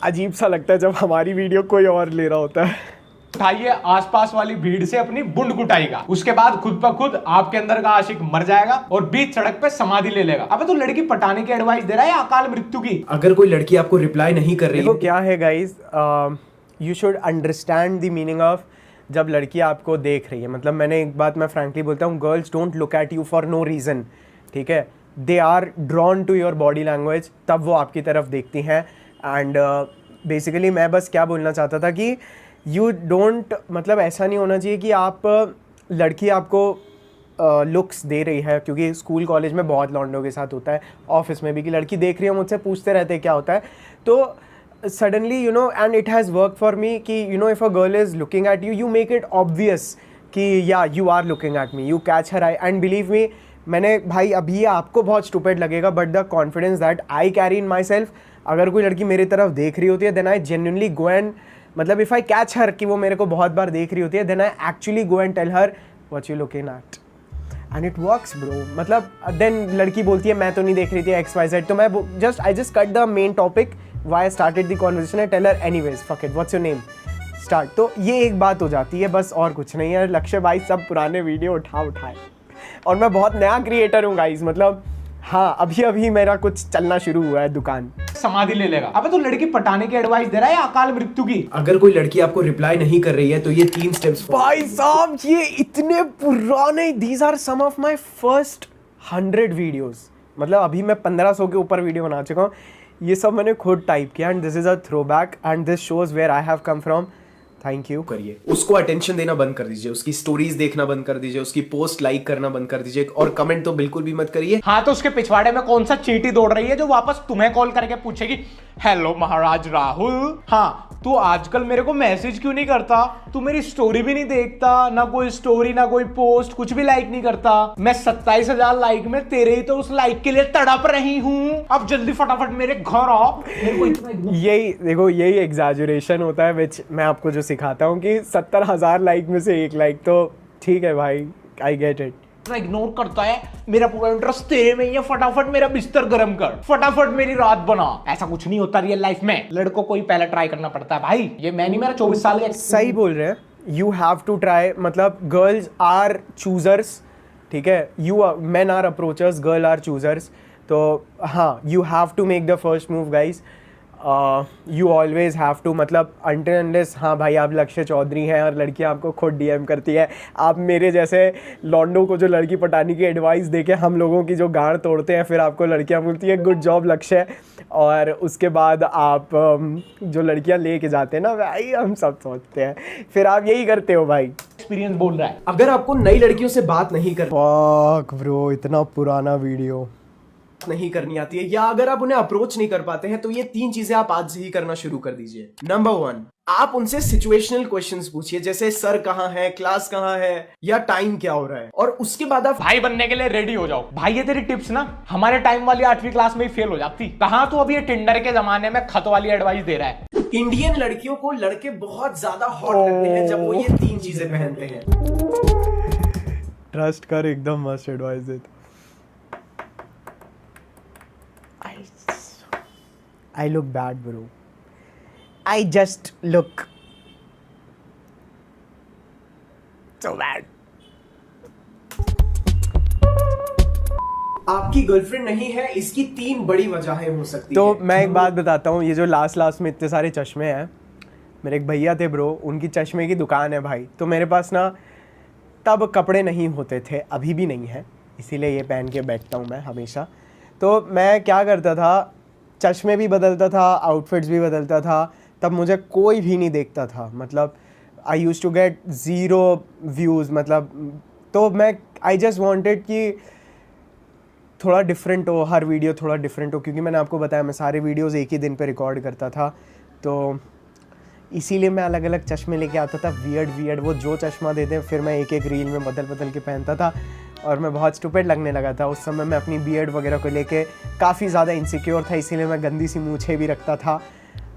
अजीब सा लगता है जब हमारी वीडियो कोई और ले रहा होता है। उठाइए आसपास वाली भीड़ से अपनी बुंड कुटाएगा। उसके बाद खुद ब खुद आपके अंदर का आशिक मर जाएगा और बीच सड़क पे समाधि ले लेगा। अबे तो लड़की पटाने की एडवाइस दे रहा है या अकाल मृत्यु की? अगर कोई लड़की आपको रिप्लाई नहीं कर रही है, क्या है guys, you should understand the meaning of जब लड़की आपको देख रही है। मतलब मैंने एक बात मैं फ्रैंकली बोलता हूँ, girls don't look at you for no reason, ठीक है? They are drawn to your body language, तब वो आपकी तरफ देखती हैं। एंड बेसिकली मैं बस क्या बोलना चाहता था कि यू डोंट, मतलब ऐसा नहीं होना चाहिए कि आप लड़की आपको लुक्स दे रही है, क्योंकि स्कूल कॉलेज में बहुत लौंडों के साथ होता है, ऑफिस में भी, कि लड़की देख रही है मुझसे पूछते रहते हैं क्या होता है, तो suddenly you know, and it has work for me कि you know if a girl is looking at you, you make it obvious कि या you are looking at me, you catch her eye. And believe me, मैंने भाई अभी आपको बहुत stupid लगेगा but the confidence that I carry in myself, अगर कोई लड़की मेरी तरफ देख रही होती है then I genuinely go and, मतलब इफ़ आई कैच हर कि वो मेरे को बहुत बार देख रही होती है, then I actually go and tell her what you looking at, and it works bro. मतलब देन लड़की बोलती है मैं तो नहीं देख रही थी XYZ, तो मैं I just cut the main topic why I started the conversation, I tell her anyways fuck it what's your name start. तो ये एक बात हो जाती है बस, और कुछ नहीं है। लक्ष्य भाई सब पुराने वीडियो उठाए और मैं बहुत नया क्रिएटर हूँ गाइज, मतलब हाँ अभी अभी मेरा कुछ चलना शुरू हुआ है दुकान। समाधि ले लेगा। अबे तो लड़की पटाने की एडवाइस दे रहा है या अकाल मृत्यु की? अगर कोई लड़की आपको रिप्लाई नहीं कर रही है तो ये 3 स्टेप्स। भाई साहब ये इतने पुराने, these are some of my first 100 videos, मतलब अभी मैं 1500 के ऊपर वीडियो बना चुका हूँ। ये सब मैंने खुद टाइप किया and this is a throwback and this shows where I have come from. Thank you करिए, उसको अटेंशन देना बंद कर दीजिए, उसकी स्टोरीज देखना बंद कर दीजिए, उसकी पोस्ट लाइक करना बंद कर दीजिए और कमेंट तो बिल्कुल भी मत करिए। हाँ तो उसके पिछवाड़े में कौन सा चींटी दौड़ रही है जो वापस तुम्हें कॉल करके पूछेगी हेलो महाराज राहुल, हाँ तू आजकल मेरे को मैसेज क्यों नहीं करता, तू मेरी स्टोरी भी नहीं देखता, ना कोई स्टोरी ना कोई पोस्ट, कुछ भी लाइक नहीं करता, मैं 27,000 लाइक में तेरे ही तो उस लाइक के लिए तड़प रही हूँ, अब जल्दी फटाफट मेरे घर आ। यही देखो, यही एग्जैजुरेशन होता है विच मैं आपको जो सिखाता हूँ कि 70,000 लाइक में से 1 लाइक तो ठीक है भाई, आई गेट इट। इग्नोर करता है, मेरा पूरा इंटरेस्ट तेरे में ही है, फटाफट मेरा बिस्तर गर्म कर, फटाफट मेरी रात बना। ऐसा कुछ नहीं होता रियल लाइफ में, लड़कों को ही पहले ट्राई करना पड़ता है भाई। ये मैं नहीं, मेरा 24 साल का। सही बोल रहे हैं, यू हैव टू ट्राई, मतलब गर्ल्स आर चूजर्स, ठीक है, men are approachers, girl are choosers. तो हाँ, you have to make the first move guys, you always have to, मतलब अनटिल अनलेस, हाँ भाई आप लक्ष्य चौधरी हैं और लड़की आपको खुद DM करती है, आप मेरे जैसे लॉन्डो को जो लड़की पटाने की एडवाइस देके हम लोगों की जो गांड तोड़ते हैं, फिर आपको लड़कियां बोलती है गुड जॉब लक्ष्य, और उसके बाद आप जो लड़कियां लेके जाते हैं ना भाई, हम सब सोचते हैं, फिर आप यही करते हो भाई। एक्सपीरियंस बोल रहा है। अगर आपको नई लड़कियों से बात नहीं कर, फक ब्रो, इतना पुराना वीडियो नहीं करनी आती है, या अगर आप उन्हें अप्रोच नहीं कर पाते हैं, तो ये 3 चीजें आप आज से ही करना शुरू कर दीजिए। नंबर 1, आप उनसे सिचुएशनल क्वेश्चंस पूछिए, जैसे सर कहाँ है, क्लास कहाँ है, या टाइम क्या हो रहा है, और उसके बाद आप भाई बनने के लिए रेडी हो जाओ। भाई ये तेरी टिप्स ना हमारे टाइम वाली 8वीं क्लास में ही फेल हो जाती। कहाँ तू अभी ये टिंडर के जमाने में खत वाली एडवाइस दे रहा है। इंडियन लड़कियों को लड़के बहुत ज्यादा हॉट लगते हैं जब वो ये 3 चीजें पहनते हैं। ट्रस्ट कर, एकदम मस्त एडवाइस देते। I look bad, bro. I just look so bad. आपकी गर्लफ्रेंड नहीं है, इसकी 3 बड़ी वजहें हो सकती हैं। तो मैं एक बात बताता हूँ, ये जो लास्ट में इतने सारे चश्मे हैं, मेरे एक भैया थे ब्रो, उनकी चश्मे की दुकान है भाई, तो मेरे पास ना तब कपड़े नहीं होते थे, अभी भी नहीं है, इसीलिए ये पहन के बैठता हूँ मैं हमेशा। तो मैं क्या करता था, चश्मे भी बदलता था, आउटफिट्स भी बदलता था, तब मुझे कोई भी नहीं देखता था, मतलब आई यूज़ टू गेट 0 व्यूज़, मतलब तो मैं आई जस्ट वांटेड कि थोड़ा डिफरेंट हो, हर वीडियो थोड़ा डिफरेंट हो, क्योंकि मैंने आपको बताया मैं सारे वीडियोस एक ही दिन पे रिकॉर्ड करता था, तो इसीलिए मैं अलग अलग चश्मे लेके आता था, वियर्ड वो जो चश्मा दे दें फिर मैं एक एक रील में बदल के पहनता था और मैं बहुत स्टूपिड लगने लगा था। उस समय मैं अपनी बियर्ड वगैरह को लेके काफ़ी ज़्यादा इनसिक्योर था, इसीलिए मैं गंदी सी मूछें भी रखता था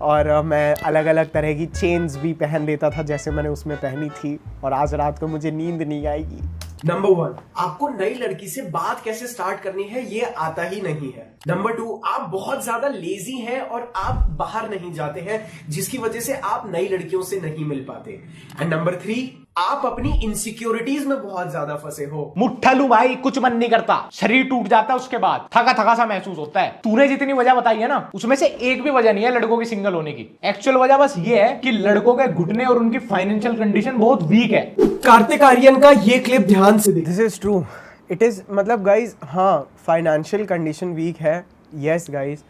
और मैं अलग अलग तरह की चेन्स भी पहन लेता था जैसे मैंने उसमें पहनी थी, और आज रात को मुझे नींद नहीं आएगी। नंबर 1, आपको नई लड़की से बात कैसे स्टार्ट करनी है ये आता ही नहीं है। नंबर 2, आप बहुत ज्यादा लेजी हैं और आप बाहर नहीं जाते हैं जिसकी वजह से आप नई लड़कियों से नहीं मिल पाते। एंड नंबर 3, आप अपनी इनसिक्योरिटीज में बहुत ज्यादा फंसे हो। मुट्ठा लू भाई, कुछ मन नहीं करता, शरीर टूट जाता है, उसके बाद थका थका सा महसूस होता है। तूने जितनी वजह बताई है ना उसमें से एक भी वजह नहीं है लड़कों की सिंगल होने की। एक्चुअल वजह बस ये है कि लड़कों के घुटने और उनकी फाइनेंशियल कंडीशन बहुत वीक है। कार्तिक आर्यन का ये क्लिप ध्यान से देखिए। This is true, it is मतलब गाइज, हाँ फाइनेंशियल कंडीशन वीक है, yes guys,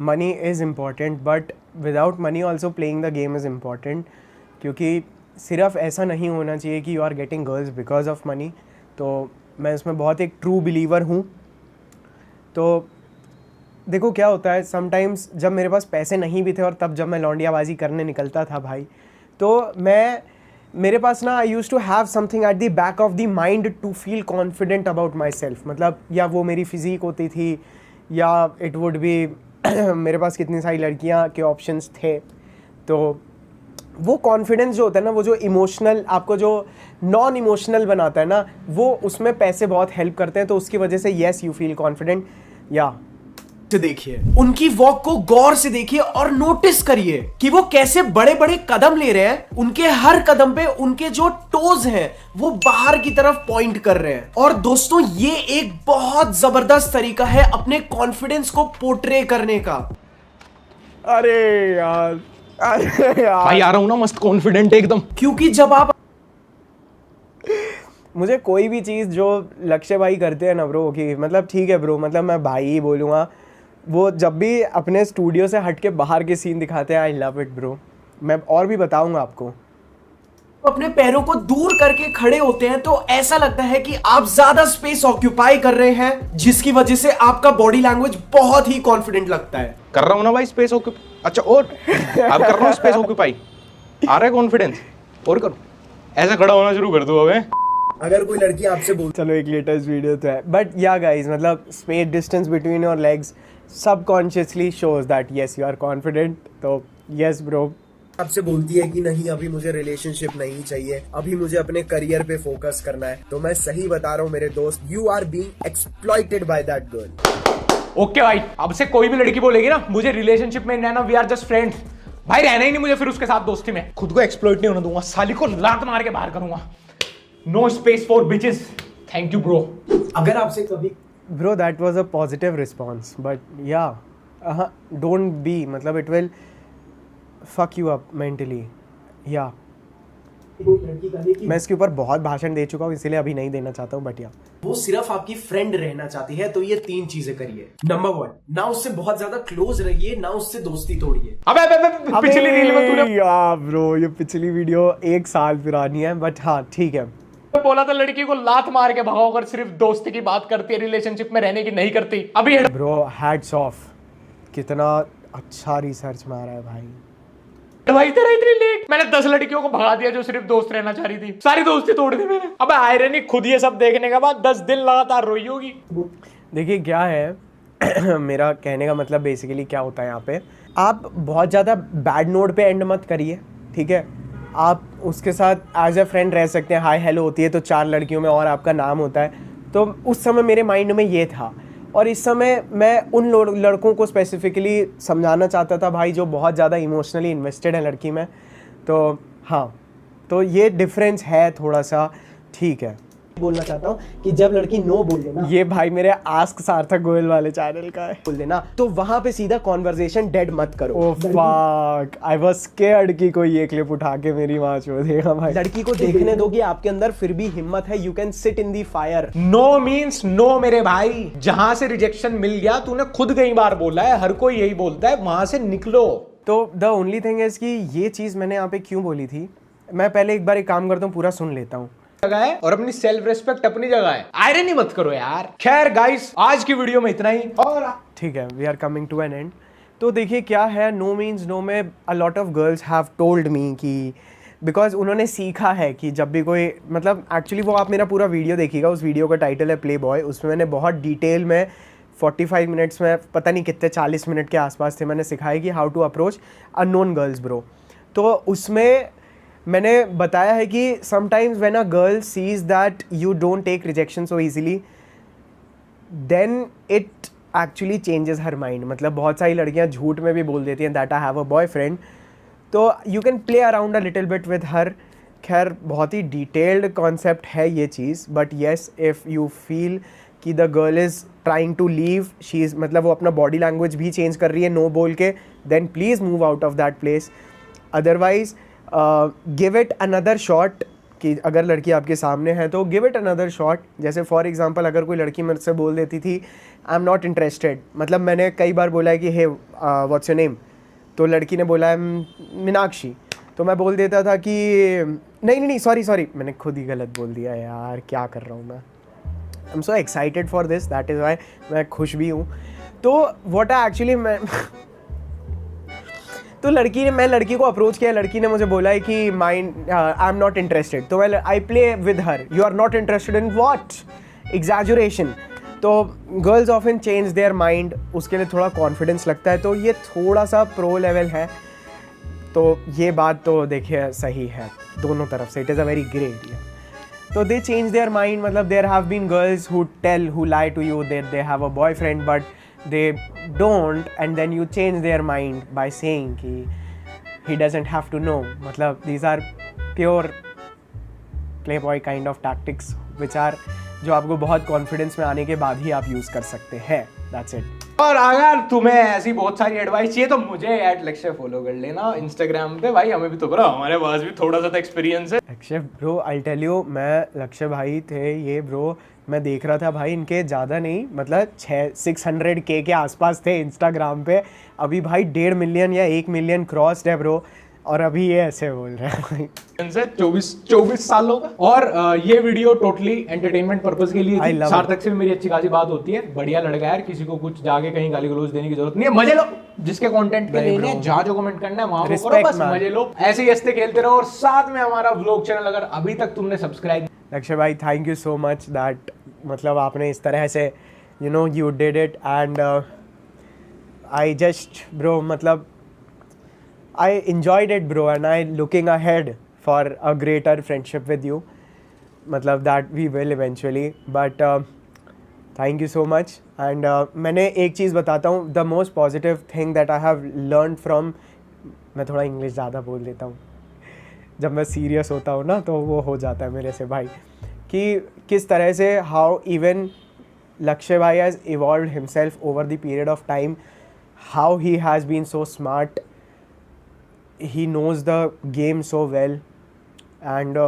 money is important but without money also playing the game is important, क्योंकि सिर्फ ऐसा नहीं होना चाहिए कि you are getting girls because of money. तो मैं इसमें बहुत एक ट्रू बिलीवर हूँ। तो देखो क्या होता है, समटाइम्स जब मेरे पास पैसे नहीं भी थे और तब जब मैं लौंडियाबाजी करने निकलता था भाई, तो मेरे पास ना I use to have something at the back of the mind to feel confident about myself. मतलब या वो मेरी फिज़ीक होती थी या इट वुड बी मेरे पास कितनी सारी लड़कियाँ के ऑप्शंस थे। तो वो कॉन्फिडेंस जो होता है ना, वो जो इमोशनल, आपको जो नॉन इमोशनल बनाता है ना, वो उसमें पैसे बहुत हेल्प करते हैं। तो उसकी वजह से येस यू फील कॉन्फिडेंट। या देखिए उनकी वॉक को गौर से देखिए और नोटिस करिए कि वो कैसे बड़े बड़े कदम ले रहे हैं। उनके हर कदम पे उनके जो टोज हैं वो बाहर की तरफ पॉइंट कर रहे हैं। और दोस्तों ये एक बहुत जबरदस्त तरीका है अपने कॉन्फिडेंस को पोर्ट्रे करने का। अरे यार भाई आ रहा हूं ना मस्त कॉन्फिडेंट एकदम, क्योंकि जब आप मुझे कोई भी चीज़ जो लक्ष्य भाई करते हैं ना ब्रो, कि मतलब ठीक है ब्रो, मतलब मैं भाई ही बोलूँगा, वो जब भी अपने स्टूडियो से हट के बाहर के सीन दिखाते हैं, आई लव इट ब्रो। मैं और भी बताऊँगा आपको। अपने पैरों को दूर करके खड़े होते हैं तो ऐसा लगता है कि आप ज्यादा स्पेस ऑक्यूपाई कर रहे हैं, जिसकी वजह से आपका बॉडी लैंग्वेज बहुत ही कॉन्फिडेंट लगता है। कर रहा हूं ना भाई स्पेस ऑक्यूपाई। अच्छा और अब कर रहा हूं स्पेस ऑक्यूपाई, आ रहा है कॉन्फिडेंस, और करो, ऐसा खड़ा होना शुरू कर दो। अब अगर कोई लड़की आपसे बोल, चलो एक लेटेस्ट वीडियो तो है, बट या गाइज, मतलब space distance between your legs subconsciously shows that yes you are confident. तो यस ब्रो, आपसे बोलती है कि नहीं अभी मुझे रिलेशनशिप नहीं चाहिए, अभी मुझे अपने करियर पे फोकस करना है, तो मैं सही बता रहा हूँ मेरे दोस्त, you are being exploited by that girl. Okay भाई, अब से कोई भी लड़की बोलेगी ना मुझे रिलेशनशिप में रहना, वी आर जस्ट फ्रेंड्स, भाई रहना ही नहीं मुझे फिर उसके साथ दोस्ती में। खुद को एक्सप्लॉइट नहीं होने दूंगा, साली को लात मार के बाहर करूंगा। No space for bitches, thank you bro. अगर आपसे कभी bro, that was a positive response, but yeah don't be, मतलब it will fuck you up mentally। या मैं इसके ऊपर बहुत भाषण दे चुका हूँ, इसीलिए अभी नहीं देना चाहता हूँ, बट या वो सिर्फ आपकी फ्रेंड रहना चाहती है, तो ये 3 चीजें करिए। नंबर 1, ना उससे बहुत ज्यादा क्लोज रहिए, ना उससे दोस्ती तोड़िए। अबे पिछली रील में तूने यार ब्रो, ये पिछली वीडियो 1 साल पुरानी है, बट हाँ ठीक है। बोला था लड़की को लात मार के भगाओ अगर सिर्फ दोस्ती की बात करती है, रिलेशनशिप में रहने की नहीं करती। अभी ब्रो हैट्स ऑफ, कितना अच्छा रिसर्च मारा है भाई। भाई तेरा इतनी लेट, मैंने 10 लड़कियों को भगा दिया जो सिर्फ दोस्त रहना चाह रही थी, सारी दोस्ती तोड़ दी मैंने। अबे आयरनी, खुद ये सब देखने के बाद 10 दिन लगातार रोई होगी। देखिए क्या है मेरा कहने का मतलब बेसिकली क्या होता है यहाँ पे, आप बहुत ज़्यादा बैड नोट पे एंड मत करिए, ठीक है। आप उसके साथ एज ए फ्रेंड रह सकते हैं, हाय हेलो होती है तो 4 लड़कियों में और आपका नाम होता है। तो उस समय मेरे माइंड में ये था, और इस समय मैं उन लड़कों को स्पेसिफिकली समझाना चाहता था भाई जो बहुत ज़्यादा इमोशनली इन्वेस्टेड है लड़की में। तो हाँ, तो ये डिफरेंस है थोड़ा सा, ठीक है। बोलना चाहता हूँ कि जब लड़की नो बोल देना, ये भाई मेरे आस्क सार्थक गोयल वाले चैनल का है, बोल देना तो वहां पे सीधा कॉन्वर्सेशन डेड मत करो। Oh fuck, I was scared कि कोई ये क्लिप उठा के मेरी मां छोड़ देगा भाई। लड़की को देखने दो कि आपके अंदर फिर भी हिम्मत है, you can sit in the fire. No means no मेरे भाई, जहां से रिजेक्शन मिल गया, तूने खुद कई बार बोला है, हर कोई यही बोलता है, वहां से निकलो। तो द ओनली थिंग इज कि ये चीज मैंने यहाँ पे क्यों बोली थी, मैं पहले एक बार एक काम करता हूँ, पूरा सुन लेता हूँ। जगह है और अपनी सेल्फ रिस्पेक्ट अपनी जगह है, आयरनी मत करो यार। खैर गाइस, आज की वीडियो में इतना ही, और ठीक है, we are coming to an end. तो देखिए क्या है, नो मीन्स नो में a lot of girls have told me कि बिकॉज उन्होंने सीखा है कि जब भी कोई मतलब एक्चुअली वो आप मेरा पूरा वीडियो देखिएगा, उस वीडियो का टाइटल है प्ले बॉय, उसमें मैंने बहुत डिटेल में 45 मिनट्स में पता नहीं कितने 40 मिनट के आसपास थे, मैंने सिखाया कि how to approach unknown girls bro. तो उसमें मैंने बताया है कि sometimes when a girl sees that you don't take rejection so easily then it actually changes her mind. मतलब बहुत सारी लड़कियां झूठ में भी बोल देती हैं that I have a boyfriend, तो you can play around a little bit with her. खैर बहुत ही डिटेल्ड कॉन्सेप्ट है ये चीज़, but yes if you feel कि the girl is trying to leave, she is मतलब वो अपना बॉडी लैंग्वेज भी चेंज कर रही है नो बोल के, then please move out of that place. Otherwise give it another shot कि अगर लड़की आपके सामने है तो गिव इट अनदर शॉट। जैसे फॉर एग्जांपल अगर कोई लड़की मुझसे बोल देती थी आई एम नॉट इंटरेस्टेड, मतलब मैंने कई बार बोला है कि हे व्हाट्स योर नेम, तो लड़की ने बोला है मीनाक्षी, तो मैं बोल देता था कि नहीं सॉरी मैंने खुद ही गलत बोल दिया यार, क्या कर रहा हूँ मैं। I am so excited for this, that is why मैं खुश भी हूँ। तो व्हाट आई एक्चुअली मैं तो मैं लड़की को अप्रोच किया, लड़की ने मुझे बोला है कि आई एम नॉट इंटरेस्टेड, तो मैं I play with her, you are not interested in what, exaggeration. तो girls often change their mind, उसके लिए थोड़ा कॉन्फिडेंस लगता है, तो ये थोड़ा सा प्रो लेवल है। तो ये बात तो देखिए सही है दोनों तरफ से, it is a very grey area. तो दे चेंज देयर माइंड, मतलब there have been girls who lie to you that they have a boyfriend but they don't, and then you change their mind by saying कि he doesn't have to know। मतलब these are pure playboy kind of tactics which are जो आपको बहुत confidence में आने के बाद ही आप यूज़ कर सकते हैं, that's it। और अगर तुम्हें ऐसी बहुत सारी एडवाइस चाहिए तो मुझे @लक्ष्य फॉलो कर लेना इंस्टाग्राम पे भाई, हमें भी तो पता, हमारे पास भी थोड़ा सा तो एक्सपीरियंस है। लक्ष्य ब्रो आई टेल यू, मैं लक्ष्य भाई थे ये ब्रो, मैं देख रहा था भाई इनके ज़्यादा नहीं मतलब 600K के आसपास थे इंस्टाग्राम पे, अभी भाई 1.5 मिलियन या 1 मिलियन क्रॉस्ड है ब्रो, और अभी ये ऐसे बोल रहे हैं भाई। 24 सालों का। और ये वीडियो टोटली एंटरटेनमेंट पर्पस के लिए थी। सार्थक से भी मेरी अच्छी खासी बात होती है, बढ़िया लड़का है, किसी को कुछ जाके कहीं गाली गलौज देने की जरूरत नहीं है, मजे लो, जिसके कंटेंट के लेने हैं, जहां जो कमेंट करना है वहां पे करो, बस मजे लो, ऐसे ही हंसते खेलते रहो। और साथ में हमारा व्लॉग चैनल अगर अभी तक तुमने सब्सक्राइब। लक्ष्य भाई thank you so much that मतलब आपने इस तरह से you know you did it, and I just bro मतलब I enjoyed it bro, and I looking ahead for a greater friendship with you, मतलब that we will eventually, but thank you so much। and मैंने एक चीज़ बताता हूँ, the most positive thing that I have learned from, मैं थोड़ा English ज़्यादा बोल देता हूँ जब मैं सीरियस होता हूँ ना, तो वो हो जाता है मेरे से भाई, कि किस तरह से how even लक्ष्य भाई has evolved himself over the period of time, how he has been so smart, he knows the game so well, and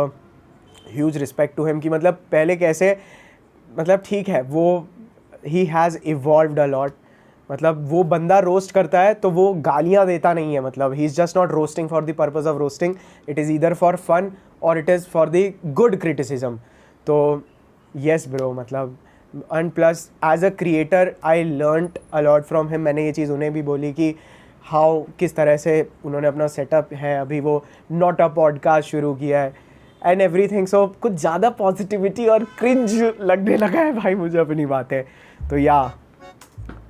huge respect to him कि मतलब पहले कैसे मतलब ठीक है वो he has evolved a lot, मतलब वो बंदा रोस्ट करता है तो वो गालियाँ देता नहीं है, मतलब he is just not roasting for the purpose of roasting, it is either for fun or it is for the good criticism। तो yes bro मतलब and plus as a creator I learnt a lot from him। मैंने ये चीज़ उन्हें भी बोली कि how किस तरह से उन्होंने अपना सेटअप है, अभी वो नॉट अ पॉडकास्ट शुरू किया है एंड एवरीथिंग, सो कुछ ज़्यादा पॉजिटिविटी और क्रिंज लगने लगा है भाई मुझे अपनी बातें, तो या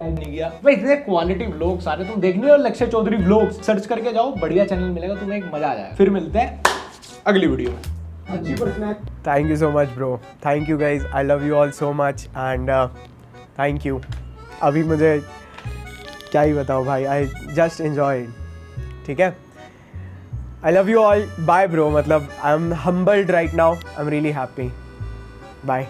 नहीं किया भाई, इतने क्वालिटी व्लॉग सारे तुम देखने हो, लक्ष्य चौधरी व्लॉग्स सर्च करके जाओ, बढ़िया चैनल मिलेगा तुम्हें, एक मजा आ जाएगा। फिर मिलते हैं अगली वीडियो में। अच्छी personality. Thank you so much bro, thank you guys, I love you all so much, and thank you. अभी मुझे क्या ही बताओ भाई, आई जस्ट एन्जॉय, ठीक है। I love you all, bye bro, मतलब I am humbled right now, I am really happy, bye.